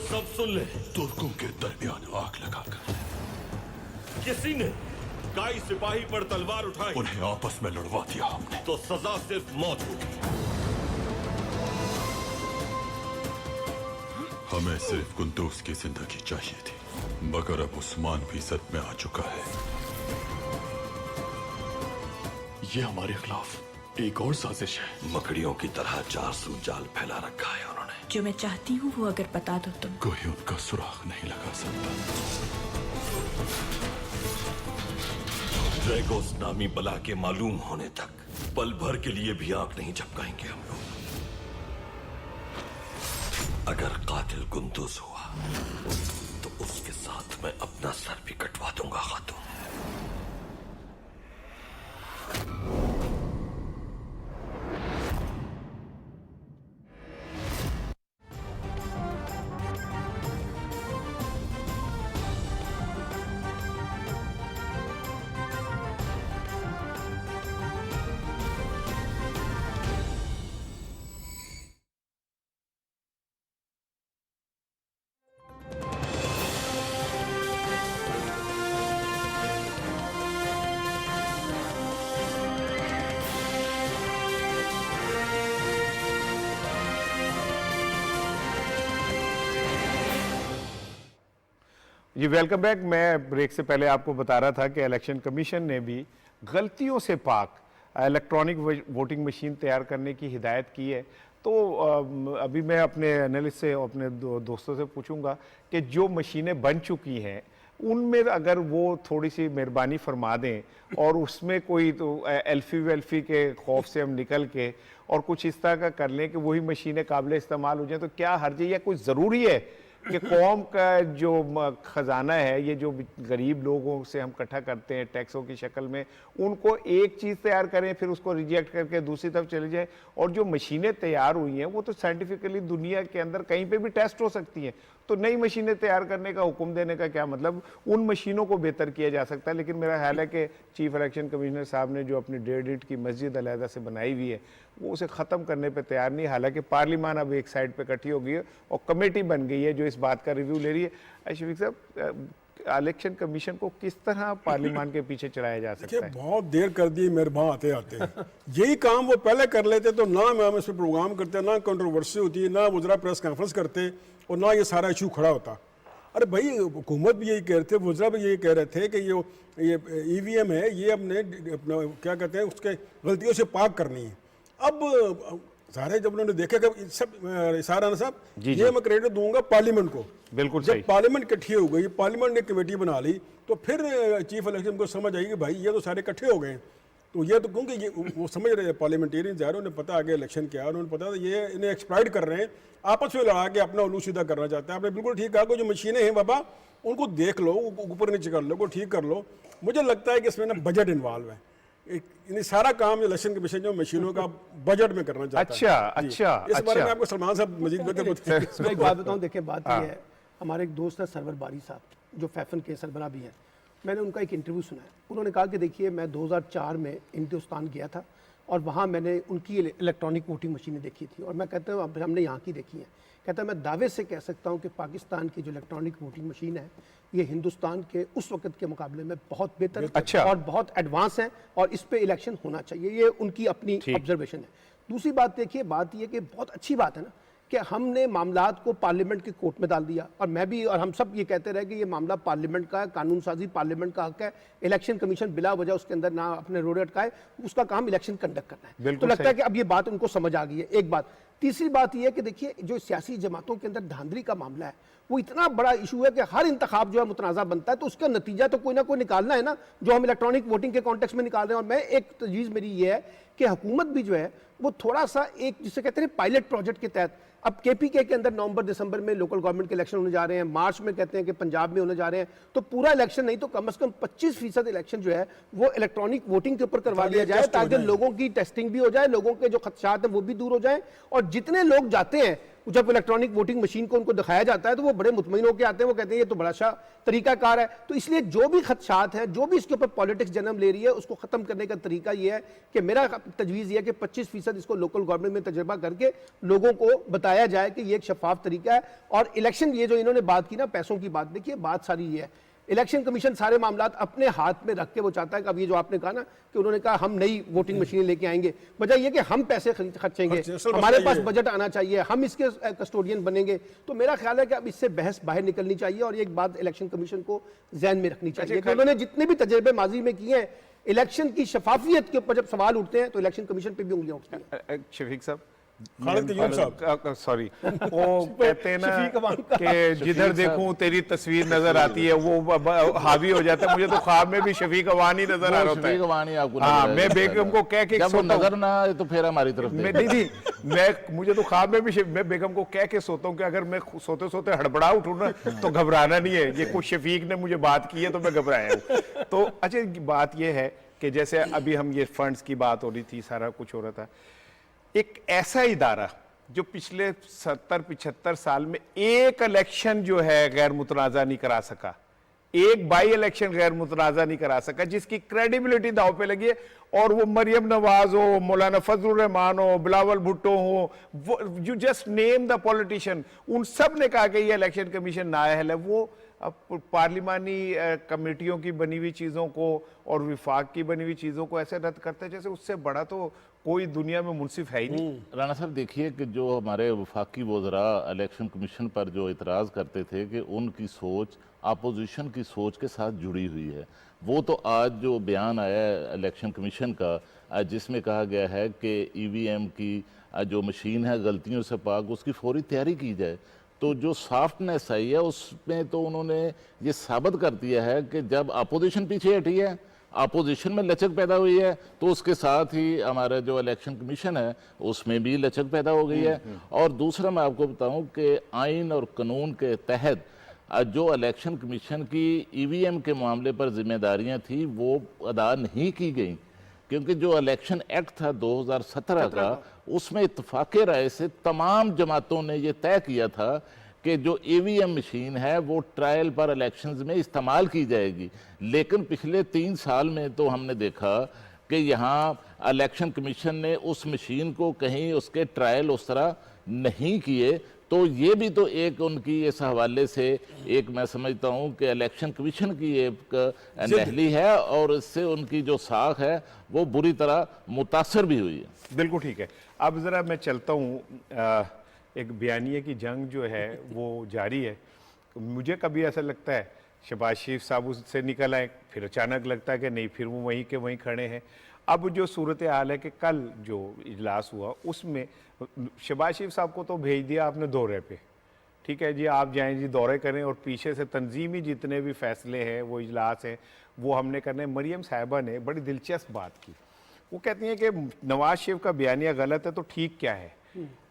सब सुन ले, तुर्कों के दरमियान आग लगाकर किसी ने काई सिपाही पर तलवार उठाई, उन्हें आपस में लड़वा दिया हमने, तो सजा सिर्फ मौत होगी। हमें सिर्फ कुंदूस की जिंदगी चाहिए थी, मगर अब उस्मान भी सद में आ चुका है। ये हमारे खिलाफ एक और साजिश है। मकड़ियों की तरह जासूस जाल फैला रखा है उन्होंने। जो मैं चाहती हूँ वो अगर बता दो तुम, कोई उनका सुराग नहीं लगा सकता। ड्रैगोस नामी बला के मालूम होने तक पल भर के लिए भी आंख नहीं झपकाएंगे हम लोग। अगर कातिल कुंदूस हुआ तो उसके साथ मैं अपना सर भी कटवा दूंगा खातून। जी वेलकम बैक। मैं ब्रेक से पहले आपको बता रहा था कि इलेक्शन कमीशन ने भी गलतियों से पाक इलेक्ट्रॉनिक वोटिंग मशीन तैयार करने की हिदायत की है। तो अभी मैं अपने एनालिस्ट से, अपने दोस्तों से पूछूंगा कि जो मशीनें बन चुकी हैं उनमें अगर वो थोड़ी सी मेहरबानी फरमा दें और उसमें कोई तो एल्फी वेल्फी के खौफ से हम निकल के और कुछ इस तरह का कर लें कि वही मशीनें काबिल इस्तेमाल हो जाए, तो क्या हर्ज है या कोई ज़रूरी है कि कौम का जो ख़जाना है, ये जो गरीब लोगों से हम इकट्ठा करते हैं टैक्सों की शक्ल में, उनको एक चीज़ तैयार करें फिर उसको रिजेक्ट करके दूसरी तरफ चले जाए? और जो मशीनें तैयार हुई हैं वो तो साइंटिफिकली दुनिया के अंदर कहीं पे भी टेस्ट हो सकती हैं, तो नई मशीनें तैयार करने का हुक्म देने का क्या मतलब? उन मशीनों को बेहतर किया जा सकता है। लेकिन मेरा ख्याल है कि चीफ इलेक्शन कमिश्नर साहब ने जो अपनी 1.5 ईंट की मस्जिद अलहदा से बनाई हुई है वो उसे ख़त्म करने पे तैयार नहीं। हालांकि पार्लियामान अब एक साइड पे इकट्ठी हो गई है और कमेटी बन गई है जो इस बात का रिव्यू ले रही है। शफीक साहब, इलेक्शन कमीशन को किस तरह पार्लियामान के पीछे चलाया जा सकता है? बहुत देर कर दी मेहरबान आते आते यही काम वो पहले कर लेते तो ना हम इस पर प्रोग्राम करते, ना कंट्रोवर्सी होती, ना वज़रा प्रेस कॉन्फ्रेंस करते और ना ये सारा इशू खड़ा होता। अरे भाई, हुकूमत भी यही कह रहे थे, वज़रा भी यही कह रहे थे कि ये EVM है, ये अपने अपना क्या कहते हैं उसके गलतियों से पाक करनी है। अब सारे जब उन्होंने देखा कि सब सारा साहब ये मैं क्रेडिट दूंगा पार्लियामेंट को। बिल्कुल जब सही। पार्लियामेंट इकट्ठी हो गई, पार्लियामेंट ने कमेटी बना ली, तो फिर चीफ इलेक्शन को समझ आई कि भाई ये तो सारे इकट्ठे हो गए, तो ये तो क्योंकि ये वो समझ रहे हैं पार्लियामेंटेरियन जा रहे हैं, उन्हें पता आगे इलेक्शन क्या है, उन्हें पता था ये इन्हें एक्सप्लॉइट कर रहे हैं, आपस में लड़ा के अपना उल्लू सीधा करना चाहते हैं। आपने बिल्कुल ठीक कहा कि जो मशीनें हैं बाबा उनको देख लो, ऊपर नीचे कर लो, उनको ठीक कर लो। मुझे लगता है कि इसमें ना बजट इन्वॉल्व है, इन्हें सारा काम इलेक्शन कमीशन जो मशीनों का बजट में करना चाहता अच्छा, है। अच्छा, इस बारे में अच्छा। आपको सलमान साहब मजीद बेहतर बताएंगे। मैं एक बात बताऊं, देखिए बात ये है, हमारे एक दोस्त है सरवर बारी साहब जो फैफन के सरबराह भी हैं, मैंने उनका एक इंटरव्यू सुना है। उन्होंने कहा कि देखिए मैं 2004 में हिंदुस्तान गया था और वहाँ मैंने उनकी इलेक्ट्रॉनिक वोटिंग मशीनें देखी थी, और मैं कहता हूँ हमने यहाँ की देखी हैं। कहता है मैं दावे से कह सकता हूँ कि पाकिस्तान की जो इलेक्ट्रॉनिक वोटिंग मशीन है ये हिंदुस्तान के उस वक्त के मुकाबले में बहुत बेहतर अच्छा। और बहुत एडवांस है, और इस पे इलेक्शन होना चाहिए, ये उनकी अपनी ऑब्जर्वेशन है। दूसरी बात देखिए, बात ये कि बहुत अच्छी बात है ना कि हमने मामलात को पार्लियामेंट के कोर्ट में डाल दिया, और मैं भी और हम सब ये कहते रहे कि ये मामला पार्लियामेंट का है, कानून साजी पार्लियामेंट का हक है, इलेक्शन कमीशन बिला वजह उसके अंदर ना अपने रोड अटकाए, उसका काम इलेक्शन कंडक्ट करना है। तो बिल्कुल लगता है सही। कि अब ये बात उनको समझ आ गई है, एक बात। तीसरी बात यह है कि देखिए जो सियासी जमातों के अंदर धांधली का मामला है वो इतना बड़ा इशू है कि हर इंतखाब जो है मुतनाज़ा बनता है, तो उसका नतीजा तो कोई ना कोई निकालना है ना, जो हम इलेक्ट्रॉनिक वोटिंग के कॉन्टेक्स्ट में निकाल रहे हैं। और मैं एक तजवीज़ मेरी ये है कि हुकूमत भी जो है वो थोड़ा सा एक जिसे कहते हैं पायलट प्रोजेक्ट के तहत, अब केपीके के अंदर नवंबर दिसंबर में लोकल गवर्नमेंट के इलेक्शन होने जा रहे हैं, मार्च में कहते हैं कि पंजाब में होने जा रहे हैं, तो पूरा इलेक्शन नहीं तो कम से कम 25% इलेक्शन जो है वो इलेक्ट्रॉनिक वोटिंग के ऊपर करवा लिया जाए, ताकि लोगों की टेस्टिंग भी हो जाए, लोगों के जो खदशात हैं वो भी दूर हो जाए, और जितने लोग जाते हैं जब इलेक्ट्रॉनिक वोटिंग मशीन को उनको दिखाया जाता है तो वो बड़े मुतमईन होकर आते हैं, वो कहते हैं ये तो बड़ा अच्छा तरीकाकार है। तो इसलिए जो भी खदशात है, जो भी इसके ऊपर पॉलिटिक्स जन्म ले रही है, उसको खत्म करने का तरीका ये है कि मेरा तजवीज़ ये है कि 25% इसको लोकल गवर्नमेंट में तजर्बा करके लोगों को बताया जाए कि ये एक शफाफ तरीका है। और इलेक्शन, ये जो इन्होंने बात की ना पैसों की बात, देखिए बात सारी ये है, इलेक्शन कमीशन सारे मामलात अपने हाथ में रख के वो चाहता है कि अब ये जो आपने कहा ना कि उन्होंने कहा हम नई वोटिंग मशीनें लेके आएंगे, वजह ये कि हम पैसे खर्चेंगे, हमारे पास बजट आना चाहिए, हम इसके कस्टोडियन बनेंगे। तो मेरा ख्याल है कि अब इससे बहस बाहर निकलनी चाहिए, और एक बात इलेक्शन कमीशन को जहन में रखनी चाहिए कि उन्होंने जितने भी तजर्बे माजी में किए हैं, इलेक्शन की शफाफियत के ऊपर जब सवाल उठते हैं तो इलेक्शन कमीशन पे भी उंगलियां उठती हैं। शफीक साहब, खालिद कयूम साहब, सॉरी, वो कहते हैं ना कि जिधर देखूं तेरी तस्वीर नजर आती है, वो हावी हो जाता है। मुझे तो ख्वाब में भी शफीक अवान ही नजर आ रहा होता है। शफीक अवान ही आपको हाँ, नजर मैं आएगा। बेगम को कह के जब वो सोता हूं। नजर ना आए तो फिर हमारी तरफ मैं देखना। नहीं, मुझे तो ख्वाब में भी मैं बेगम को कह के सोता हूँ कि अगर मैं सोते सोते हड़बड़ा उठूँ ना तो घबराना नहीं है, ये कुछ शफीक ने मुझे बात की है तो मैं घबराया हूँ। तो अच्छा, बात ये है कि जैसे अभी हम ये फंड्स की बात हो रही थी, सारा कुछ हो रहा था, एक ऐसा इदारा जो पिछले 70-75 साल में एक इलेक्शन जो है गैर मुतनाज़ा नहीं करा सका, एक बाई इलेक्शन गैर मुतनाज़ा नहीं करा सका, जिसकी क्रेडिबिलिटी दाव पे लगी है, और वो मरियम नवाज हो, मौलाना फजलुर रहमान हो, बिलावल भुट्टो हो, you just name the politician, उन सब ने कहा कि ये इलेक्शन कमीशन नाअहल है। वो अब पार्लिमानी कमेटियों की बनी हुई चीज़ों को और विफाक की बनी हुई चीज़ों को ऐसे रद्द करते हैं जैसे उससे बड़ा तो कोई दुनिया में मुनसिफ है ही नहीं। राना साहब देखिए कि जो हमारे वफाकी वज़रा इलेक्शन कमीशन पर जो इतराज़ करते थे कि उनकी सोच अपोजिशन की सोच के साथ जुड़ी हुई है, वो तो आज जो बयान आया है इलेक्शन कमीशन का जिसमें कहा गया है कि ईवीएम की जो मशीन है गलतियों से पाक, उसकी फौरी तैयारी की जाए, तो जो सॉफ्टनेस आई है उसमें तो उन्होंने ये साबित कर दिया है कि जब अपोजिशन पीछे हटी है, अपोजिशन में लचक पैदा हुई है, तो उसके साथ ही हमारा जो इलेक्शन कमीशन है उसमें भी लचक पैदा हो गई है। और दूसरा मैं आपको बताऊं कि आइन और कानून के तहत जो इलेक्शन कमीशन की ईवीएम के मामले पर जिम्मेदारियां थी वो अदा नहीं की गई, क्योंकि जो इलेक्शन एक्ट था 2017 का, उसमें इत्तफाक़े राय से तमाम जमातों ने ये तय किया था कि जो ईवीएम मशीन है वो ट्रायल पर इलेक्शंस में इस्तेमाल की जाएगी। लेकिन पिछले 3 साल में तो हमने देखा कि यहाँ इलेक्शन कमीशन ने उस मशीन को कहीं उसके ट्रायल उस तरह नहीं किए, तो ये भी तो एक उनकी इस हवाले से एक मैं समझता हूँ कि इलेक्शन कमीशन की एक नहली है, और इससे उनकी जो साख है वो बुरी तरह मुतासर भी हुई है। बिल्कुल ठीक है। अब ज़रा मैं चलता हूँ, एक बयानिए की जंग जो है वो जारी है। मुझे कभी ऐसा लगता है शहबाज शरीफ साहब उससे निकल आए, फिर अचानक लगता है कि नहीं, फिर वो वहीं के वहीं खड़े हैं। अब जो सूरत हाल है कि कल जो इजलास हुआ उसमें शहबाज शरीफ साहब को तो भेज दिया आपने दौरे पे, ठीक है जी, आप जाएं जी दौरे करें, और पीछे से तंजीमी जितने भी फैसले हैं वो इजलास हैं वो हमने करने। मरियम साहिबा ने बड़ी दिलचस्प बात की, वो कहती हैं कि नवाज शरीफ का बयानिया गलत है तो ठीक क्या है।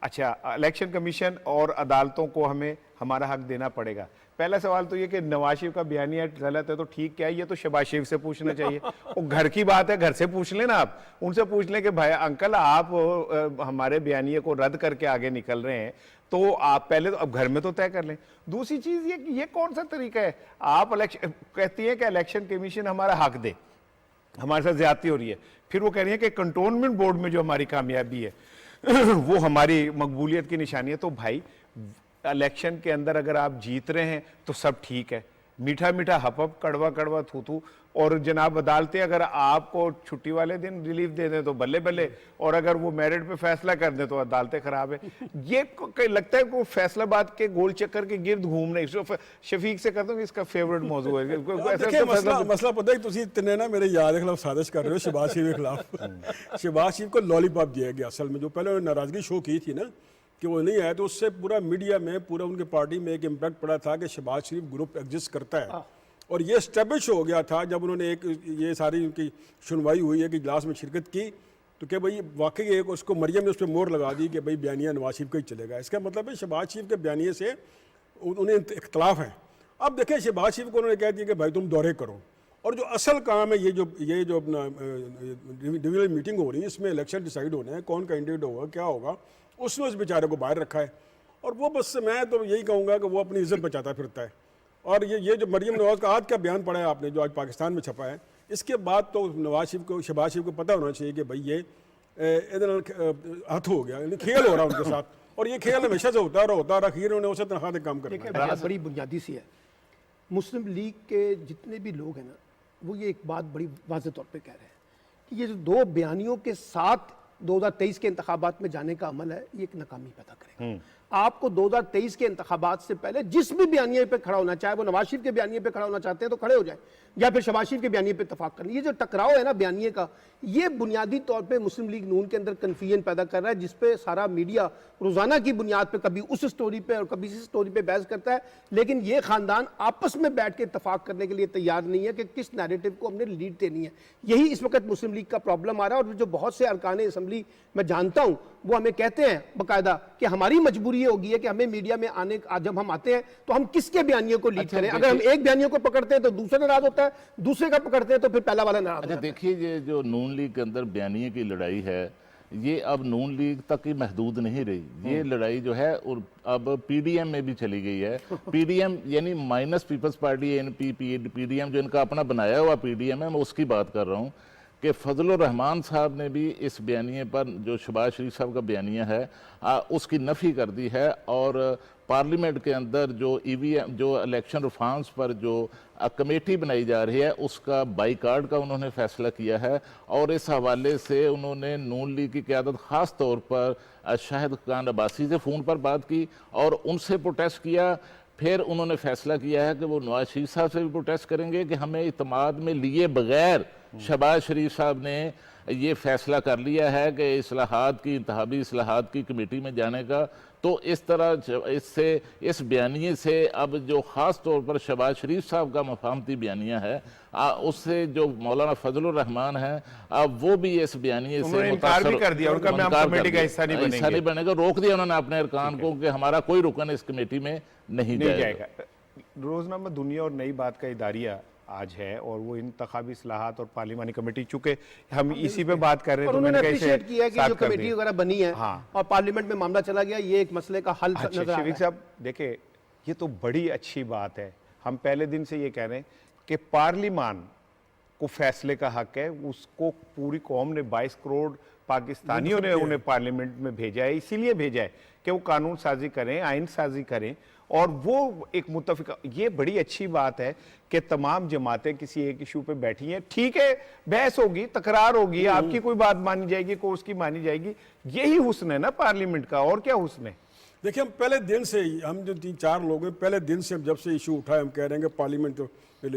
अच्छा, इलेक्शन कमीशन और अदालतों को हमें हमारा हक देना पड़ेगा। पहला सवाल तो ये कि नवाज शरीफ का बयानिया गलत है तो ठीक क्या है, ये तो शहबाज शरीफ से पूछना चाहिए। और घर की बात है, घर से पूछ लेना, आप उनसे पूछ लें कि भाई अंकल आप हमारे बयानिए को रद्द करके आगे निकल रहे हैं, तो आप पहले तो अब घर में तो तय कर लें। दूसरी चीज ये कौन सा तरीका है, आप इलेक्शन कहती है कि इलेक्शन कमीशन हमारा हक दे, हमारे साथ ज्यादती हो रही है, फिर वो कह रही है कि कंटोनमेंट बोर्ड में जो हमारी कामयाबी है वो हमारी मकबूलियत की निशानी है। तो भाई इलेक्शन के अंदर अगर आप जीत रहे हैं तो सब ठीक है, मीठा मीठा हपअप, कड़वा कड़वा थूथू, और जनाब अदालतें अगर आपको छुट्टी वाले दिन रिलीफ दे दें तो बल्ले बल्ले, और अगर वो मेरिट पे फैसला कर दें तो अदालतें खराब है। ये लगता है को फैसलाबाद के गोल चक्कर के गिर्द घूमने। शफीक से कहता हूँ इसका फेवरेट मौजू है। देखिए मसला पता है, तुसी इतने ना मेरे यार के खिलाफ साजिश कर रहे हो शहबाज शरीफ के खिलाफ। शहबाज शरीफ को लॉलीपॉप दिया गया असल में, जो पहले नाराजगी शो की थी ना कि वो नहीं आया, तो उससे पूरा मीडिया में, पूरा उनके पार्टी में एक इम्पैक्ट पड़ा था कि शहबाज शरीफ ग्रुप एग्जिस्ट करता है। और ये स्टेब्लिश हो गया था जब उन्होंने एक ये सारी उनकी सुनवाई हुई है कि इजलास में शिरकत की, तो क्या भाई वाकई एक उसको मरियम ने उस पर मोहर लगा दी कि भाई बयानिया नवाज शरीफ का ही चलेगा। इसका मतलब है शहबाज शरीफ के बयानिए से उन्हें इख्तलाफ है। अब देखें शहबाज शरीफ को उन्होंने कह दिया कि भाई तुम दौरे करो, और जो असल काम है ये जो अपना डिवीजनल मीटिंग हो रही है, इसमें इलेक्शन डिसाइड होना है, कौन कैंडिडेट होगा, क्या होगा, उसने उस बेचारे को बाहर रखा है। और वो बस मैं तो यही कहूँगा कि वो अपनी इज्जत बचाता फिरता है। और ये जो मरियम नवाज का आज का बयान पढ़ा है आपने, जो आज पाकिस्तान में छपा है, इसके बाद तो नवाज शरीफ को, शहबाज शरीफ को पता होना चाहिए कि भाई ये हाथ हो गया, खेल हो रहा है उनके साथ, और ये खेल हमेशा से होता रहा, आखिर उन्हें उसे तनख्वाह काम करना है। बड़ी बुनियादी सी है, मुस्लिम लीग के जितने भी लोग हैं ना, वो ये एक बात बड़ी वाज़ेह तौर पे कह रहे हैं कि ये जो दो बयानियों के साथ 2023 के इंतखाबात में जाने का अमल है, ये एक नाकामी पैदा करेगा। आपको 2023 के इंतखाबात से पहले जिस भी बयानिए पे खड़ा होना, चाहे वो नवाज शरीफ के बयानिए पे खड़ा होना चाहते हैं तो खड़े हो जाए, या फिर शहबाज शरीफ के बयानिए पे इत्तफाक कर लें। ये जो टकराव है ना बयानिए का, ये बुनियादी तौर पे मुस्लिम लीग नून के अंदर कन्फ्यूजन पैदा कर रहा है, जिसपे सारा मीडिया रोजाना की बुनियाद पे कभी उस स्टोरी पे और कभी इस स्टोरी पे बहस करता है, लेकिन ये खानदान आपस में बैठ के इत्तफाक करने के लिए तैयार नहीं है कि किस नैरेटिव को हमने लीड देनी है। यही इस वक्त मुस्लिम लीग का प्रॉब्लम आ रहा है। और जो बहुत से अरकान असम्बली मैं जानता हूँ, वो हमें कहते हैं बाकायदा कि हमारी मजबूरी ये होगी है कि हमें मीडिया में आने, जब हम आते हैं तो हम किसके बयानियों को लीड करें। अगर हम एक बयानियों को पकड़ते हैं तो दूसरा नाराज होता है, दूसरे का पकड़ते हैं तो फिर पहला वाला नाराज होता है। देखिए, ये जो नून लीग के अंदर बयानिए की लड़ाई है, ये अब नून लीग तक ही महदूद नहीं रही। ये लड़ाई जो है और अब पीडीएम में भी चली गई है। पीडीएम यानी minus People's Party, NP, PDM जो इनका अपना बनाया हुआ पीडीएम है, मैं उसकी बात कर रहा हूँ कि फजलुर रहमान साहब ने भी इस बयानिए पर, जो शहबाज शरीफ साहब का बयानिया है, उसकी नफ़ी कर दी है। और पार्लियामेंट के अंदर जो ईवीएम, जो इलेक्शन रिफॉर्म्स पर जो कमेटी बनाई जा रही है, उसका बाईकाट का उन्होंने फैसला किया है। और इस हवाले से उन्होंने नून लीग की क़यादत ख़ास तौर पर शाहिद खान अब्बासी से फ़ोन पर बात की और उनसे प्रोटेस्ट किया। फिर उन्होंने फैसला किया है कि वो नवाज शरीफ साहब से भी प्रोटेस्ट करेंगे कि हमें इत्मीनान में लिए बगैर शहबाज शरीफ साहब ने ये फैसला कर लिया है कि इस्लाहात की, इंतखाबी इस्लाहात की कमेटी में जाने का। तो इस तरह इससे, इस बयानिए से अब जो ख़ास तौर पर शहबाज शरीफ साहब का मफाहमती बयानिया है, उससे जो मौलाना फजलुर रहमान है, अब वो भी इस बयानिए से इनकार भी कर दिया, उनका नाम कमेटी का हिस्सा नहीं बनेगा। रोक दिया उन्होंने अपने अरकान को कि हमारा कोई रुकन इस कमेटी में नहीं जाएगा। रोजनामा दुनिया और नई बात का इदारिया आज है, और वो इंतखाबी इस्लाहात और पार्लिमानी कमेटी, चूंकि हम इसी पे बात कर रहे हैं, तो उन्होंने अप्रिशिएट किया कि जो कमेटी वगैरह बनी है, हाँ, और पार्लियामेंट में मामला चला गया, ये एक मसले का हल नजर आ रहा है। शफीक साहब देखे, ये तो बड़ी अच्छी बात है। हम पहले दिन से ये कह रहे हैं कि पार्लिमान को फैसले का हक है, उसको पूरी कौम ने 22 करोड़ पाकिस्तानियों ने उन्हें पार्लियामेंट में भेजा है, इसीलिए भेजा है कि वो कानून साजी करें, आइन साजी करें, और वो एक मुत्तफिका। ये बड़ी अच्छी बात है कि तमाम जमातें किसी एक इशू पे बैठी हैं। ठीक है, बहस होगी, तकरार होगी, आपकी कोई बात मानी जाएगी, कोई उसकी मानी जाएगी। यही हुस्न है ना पार्लियामेंट का, और क्या हुस्न है। देखिए, हम पहले दिन से ही, हम जो 3-4 लोग हैं, पहले दिन से हम जब से इशू उठा है, हम कह रहे हैं कि पार्लियामेंट तो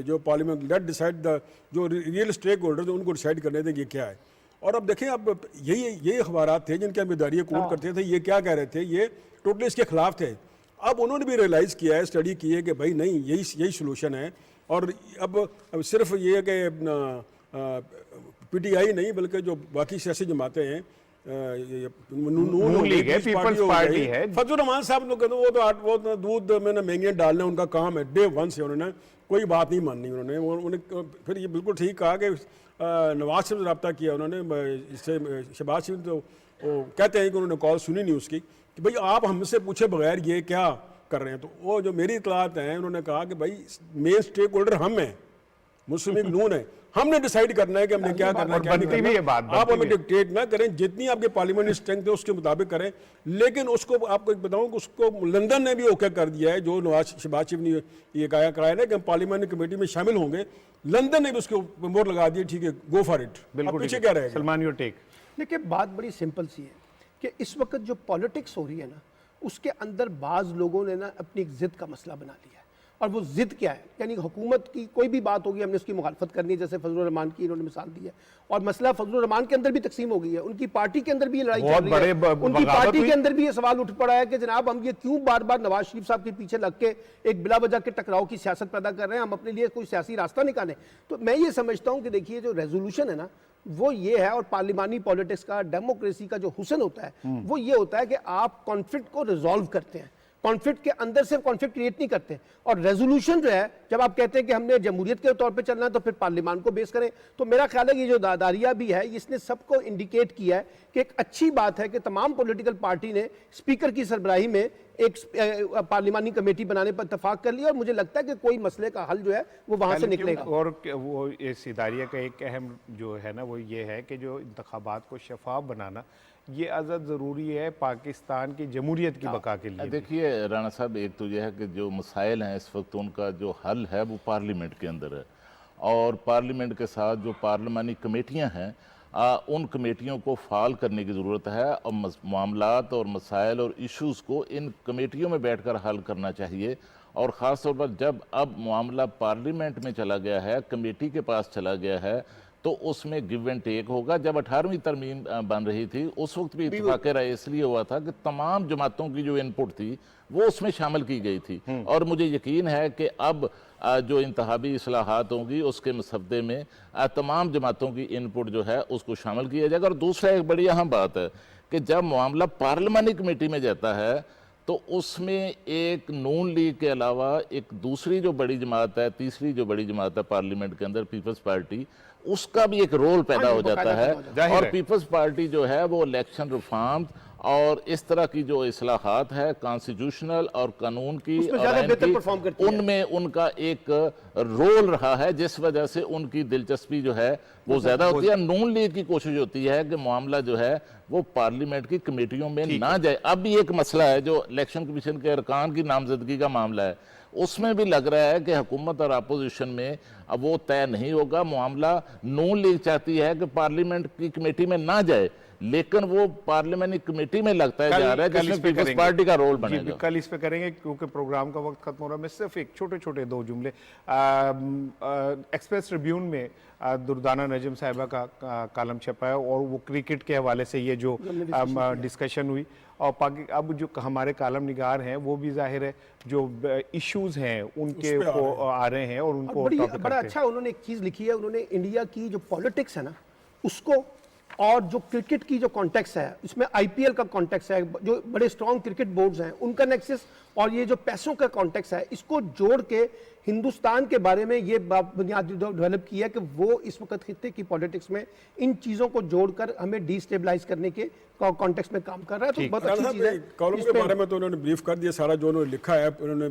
जो पार्लियामेंट लेट डिसाइड द जो रियल स्टेक होल्डर्स उनको डिसाइड करने दें ये क्या है। और अब देखें, अब यही अखबार थे जिनके हम इदारिये कोट करते थे, ये क्या कह रहे थे, ये टोटली इसके खिलाफ थे। अब उन्होंने भी रियलाइज़ किया है, स्टडी की है कि भाई नहीं, यही सोल्यूशन है। और अब सिर्फ ये कि PTI नहीं बल्कि जो बाकी सियासी जमातें हैं, नून लीग है, पीपल्स पार्टी है, फजल रहमान साहब लोग कहते हैं वो तो दूध मैंने महंगे डालना उनका काम है, डे 1 से उन्होंने कोई बात नहीं माननी। उन्होंने फिर ये बिल्कुल ठीक कहा कि नवाज से रब्ता किया उन्होंने, इससे शहबाज शरीफ तो वो कहते हैं कि उन्होंने कॉल सुनी नहीं उसकी कि भाई आप हमसे पूछे बगैर ये क्या कर रहे हैं। तो वो जो मेरी इतलात हैं, उन्होंने कहा कि भाई मेन स्टेक होल्डर हम हैं, मुस्लिम लीग नून है, हमने डिसाइड करना है कि हमने क्या करना है, क्या नहीं करना। आप हमें डिक्टेट ना करें, जितनी आपके पार्लियामेंट स्ट्रेंथ है उसके मुताबिक करें। लेकिन उसको आपको एक बताऊं कि उसको लंदन ने भी ओके कर दिया है, जो शहबाज शरीफ ने ये कराया ना कि हम पार्लियामेंट कमेटी में शामिल होंगे, लंदन ने भी उसको मोहर लगा दी, ठीक है, गो फॉर इट। बिल्कुल पीछे क्या रहेगा? Salman, your take. देखिए, बात बड़ी सिंपल सी है कि इस वक्त जो पॉलिटिक्स हो रही है ना, उसके अंदर बाज लोगों ने ना अपनी एक जिद का मसला बना लिया है। और वो जिद क्या है, यानी हुकूमत की कोई भी बात होगी हमने उसकी मुखालफत करनी है, जैसे फजलुर रहमान की इन्होंने मिसाल दी है। और मसला फजलुर रहमान के अंदर भी तकसीम हो गई है, उनकी पार्टी के अंदर भी ये लड़ाई चल रही है, उनकी पार्टी के अंदर भी ये सवाल उठ पड़ा है कि जनाब हम ये क्यों बार बार नवाज शरीफ साहब के पीछे लग के एक बिला वजह के टकराव की सियासत पैदा कर रहे हैं, हम अपने लिए कोई सियासी रास्ता निकालें। तो मैं ये समझता हूँ कि देखिए, जो रेजोल्यूशन है ना वो ये है, और पार्लिमानी पॉलिटिक्स का, डेमोक्रेसी का जो हुस्न होता है वो ये होता है कि आप कॉन्फ्लिक्ट को रिजॉल्व करते हैं, कॉन्फ्लिक्ट के अंदर से कॉन्फ्लिक्ट क्रिएट नहीं करते। और रेजोल्यूशन जो है, जब आप कहते हैं कि हमने जमहूरियत के तौर पे चलना है तो फिर पार्लियामान को बेस करें। तो मेरा ख्याल है कि जो दादारिया भी है, इसने सबको इंडिकेट किया है कि एक अच्छी बात है कि तमाम पॉलिटिकल पार्टी ने स्पीकर की सरबराही में एक पार्लिमानी कमेटी बनाने पर इत्तेफाक कर लिया। और मुझे लगता है कि कोई मसले का हल जो है वो वहां से निकलेगा। और वो इस इदारिया का एक अहम जो है ना वो ये है कि जो इंतखाबात को शफाफ बनाना ये अज़द ज़रूरी है पाकिस्तान की जमहूरियत की बका के लिए। देखिए राणा साहब, एक तो यह है कि जो मसाइल हैं इस वक्त उनका जो हल है वो पार्लियामेंट के अंदर है, और पार्लियामेंट के साथ जो पार्लिमानी कमेटियां हैं उन कमेटियों को फाल करने की ज़रूरत है, और मामलात और मसाइल और इश्यूज़ को इन कमेटियों में बैठकर हल करना चाहिए। और ख़ास तौर पर जब अब मामला पार्लियामेंट में चला गया है, कमेटी के पास चला गया है, तो उसमें गिव एंड टेक होगा। जब 18वीं तरमीम बन रही थी उस वक्त भी इत्तेफाक राय इसलिए हुआ था कि तमाम जमातों की जो इनपुट थी वो उसमें शामिल की गई थी। और मुझे यकीन है कि अब जो इंतहाबी इस्लाहात होंगी उसके मसवदे में तमाम जमातों की इनपुट जो है उसको शामिल किया जाएगा। और दूसरा एक बड़ी अहम बात है कि जब मामला पार्लिमानी कमेटी में जाता है तो उसमें एक नून लीग के अलावा एक दूसरी जो बड़ी जमात है, तीसरी जो बड़ी जमात है पार्लियामेंट के अंदर, पीपल्स पार्टी, उसका भी एक रोल पैदा हो जाता है। और पीपल्स पार्टी जो है वो इलेक्शन रिफॉर्म्स और इस तरह की जो इस्लाहात है कॉन्स्टिट्यूशनल और कानून की, उनमें उनका एक रोल रहा है, जिस वजह से उनकी दिलचस्पी जो है वो ज्यादा होती है। नून लीग की कोशिश होती है कि मामला जो है वो पार्लियामेंट की कमेटियों में ना जाए। अब भी एक मसला है जो इलेक्शन कमीशन के अरकान की नामजदगी का मामला है, उसमें भी लग रहा है कि हुकूमत और अपोजिशन में अब वो तय नहीं होगा। मामला नून लीग चाहती है कि पार्लियामेंट की कमेटी में ना जाए, लेकिन वो पार्लियामेंट कमेटी में लगता है जा रहा है जिसमें पीपल्स पार्टी का रोल बनेगा। कल इस पे करेंगे क्योंकि प्रोग्राम का वक्त खत्म हो रहा है। मैं सिर्फ एक छोटे 2 जुमले, एक्सप्रेस ट्रिब्यून में दुर्दाना नजम साहिबा का कॉलम छपा है और वो क्रिकेट के हवाले से ये जो डिस्कशन हुई, और अब जो हमारे कॉलम निगार हैं वो भी जाहिर है जो इश्यूज हैं उनके को आ रहे हैं और उनको बड़ा अच्छा उन्होंने एक चीज लिखी है। उन्होंने इंडिया की जो पॉलिटिक्स है ना उसको, और जो क्रिकेट की जो कॉन्टेक्स्ट है, इसमें आईपीएल का कॉन्टेक्स्ट है, जो बड़े स्ट्रॉन्ग क्रिकेट बोर्ड्स हैं उनका नेक्सस, और ये जो पैसों का कॉन्टेक्स्ट है, इसको जोड़ के हिंदुस्तान के बारे में ये बुनियाद डेवलप की है कि वो इस वक्त खित्ते की पॉलिटिक्स में इन चीजों को जोड़कर हमें डिस्टेबलाइज करने के कॉन्टेक्स्ट में काम कर रहा है। तो बहुत अच्छी चीज है। कॉलम के बारे में तो उन्होंने ब्रीफ कर दिया सारा जो उन्होंने लिखा है। उन्होंने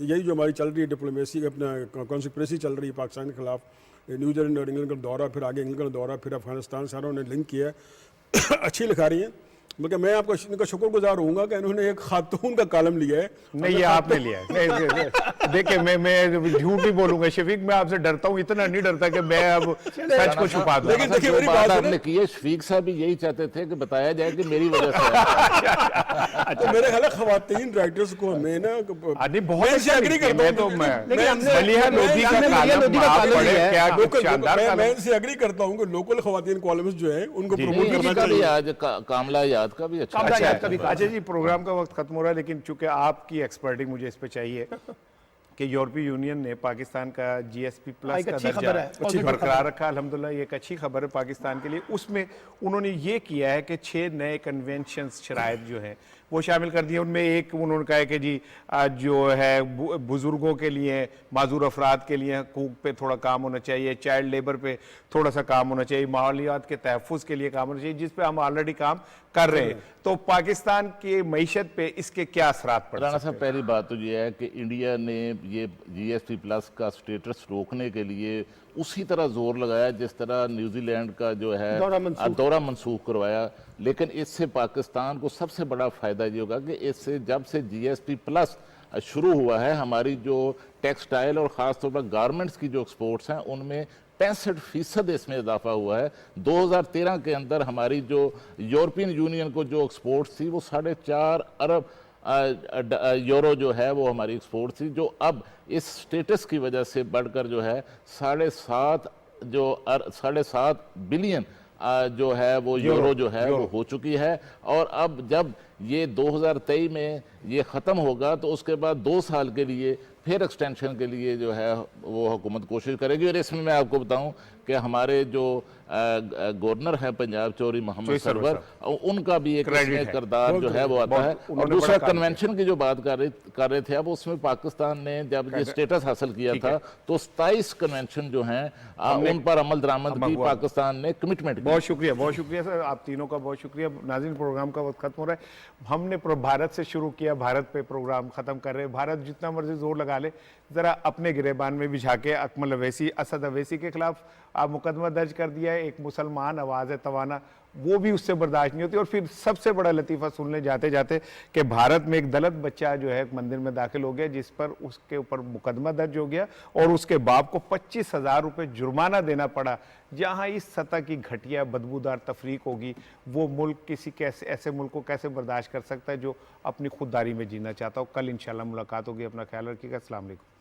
यही जो हमारी चल रही है डिप्लोमेसी, अपना कॉन्स्पिरेसी चल रही है पाकिस्तान के खिलाफ, न्यूजीलैंड और इंग्लैंड का दौरा, फिर आगे इंग्लैंड का दौरा, फिर अफगानिस्तान, सारा उन्होंने लिंक किया है। अच्छी लिखा रही है। मगर मैं आपका इनका शुक्रगुजार होऊंगा कि इन्होंने एक खातून का कॉलम लिया है। नहीं, ये आपने लिया है। देखिए, मैं झूठ नहीं बोलूंगा शफीक, मैं आपसे डरता हूँ, इतना नहीं डरता कि मैं अब सच को छुपा दूं। लेकिन देखिए, मेरी बात बात आपने की है, शफीक साहब भी यही चाहते थे कि बताया जाए कि मेरी वजह से तो मेरे ख्याल है खवातीन राइटर्स को हमें ना नहीं, बहुत मैं एग्री करता मैं हूं। तो लेकिन हमने मलिहा लोधी का हमने मलिहा लोधी का आप कॉलम पढ़े, लिया है। क्या लोकल शानदार कॉलम। मैं इनसे एग्री करता हूं कि लोकल खवातीन कॉलम्स जो है उनको प्रमोट नहीं, करना उसका भी चाहिए। आज कामला याद का भी अच्छा कामला अच्छा याद है। का भी अच्छा जी, प्रोग्राम का वक्त खत्म हो रहा है, लेकिन चूंकि आपकी एक्सपर्टिंग मुझे इस पे चाहिए कि यूरोपीय यूनियन ने पाकिस्तान का GSP प्लस एक का अच्छी दर्जा खबर है, positive बरकरार रखा। अल्हम्दुलिल्लाह, ये एक अच्छी खबर है पाकिस्तान के लिए। उसमें उन्होंने ये किया है कि 6 नए कन्वेंशन शराइत जो हैं वो शामिल कर दिए। उनमें एक उन्होंने कहा है कि जी जो है बुजुर्गों के लिए, माजूर अफराद के लिए हकूक पे थोड़ा काम होना चाहिए, चाइल्ड लेबर पे थोड़ा सा काम होना चाहिए, माहौलियात के तहफ़्फ़ुज़ के लिए काम होना चाहिए, जिस पे हम ऑलरेडी काम कर रहे हैं। तो पाकिस्तान की मईशत पे इसके क्या असरात पड़ राना सकते साहब, हैं? पहली बात तो ये है कि इंडिया ने ये GSP प्लस का स्टेटस रोकने के लिए उसी तरह जोर लगाया जिस तरह न्यूजीलैंड का जो है दौरा मनसूख करवाया। लेकिन इससे पाकिस्तान को सबसे बड़ा फायदा ये होगा कि इससे जब से GSP प्लस शुरू हुआ है, हमारी जो टेक्सटाइल और ख़ासतौर पर गारमेंट्स की जो एक्सपोर्ट्स हैं उनमें 65% इसमें इजाफा हुआ है। 2013 के अंदर हमारी जो यूरोपियन यूनियन को जो एक्सपोर्ट्स थी वो 4.5 अरब यूरो जो है वो हमारी एक्सपोर्ट थी, जो अब इस स्टेटस की वजह से बढ़कर जो है 7.5 बिलियन जो है वो यूरो जो है वो हो चुकी है। और अब जब ये 2023 में ये ख़त्म होगा तो उसके बाद 2 साल के लिए फिर एक्सटेंशन के लिए जो है वो हुकूमत कोशिश करेगी। और इसमें मैं आपको बताऊं कि हमारे जो गवर्नर है पंजाब चौधरी मोहम्मद सरवर, उनका भी एक इसमें किरदार जो है वो आता है। और दूसरा कन्वेंशन की जो बात कर रहे थे अब, उसमें पाकिस्तान ने जब ये स्टेटस हासिल किया था तो 27 कन्वेंशन जो हैं उन पर अमल दरामद की पाकिस्तान ने कमिटमेंट। बहुत शुक्रिया सर, आप तीनों का बहुत शुक्रिया। नाज़रीन, प्रोग्राम का वक्त खत्म हो रहा है। हमने भारत से शुरू किया, भारत पे प्रोग्राम खत्म कर रहे हैं। भारत जितना मर्जी जोर लगा ले, जरा अपने गिरेबान में भी झाके। अकमल अवैसी, असद अवैसी के खिलाफ आप मुकदमा दर्ज कर दिया है। एक मुसलमान आवाज़ है तवाना, वो भी उससे बर्दाश्त नहीं होती। और फिर सबसे बड़ा लतीफ़ा सुन ले जाते जाते कि भारत में एक दलित बच्चा जो है मंदिर में दाखिल हो गया, जिस पर उसके ऊपर मुकदमा दर्ज हो गया और उसके बाप को 25,000 रुपये जुर्माना देना पड़ा। जहाँ इस सतह की घटिया बदबूदार तफरीक होगी, वो मुल्क ऐसे मुल्क को कैसे बर्दाश्त कर सकता है जो अपनी खुददारी में जीना चाहता हो। कल इंशाल्लाह मुलाकात होगी। अपना ख्याल रखिएगा। अस्सलाम वालेकुम।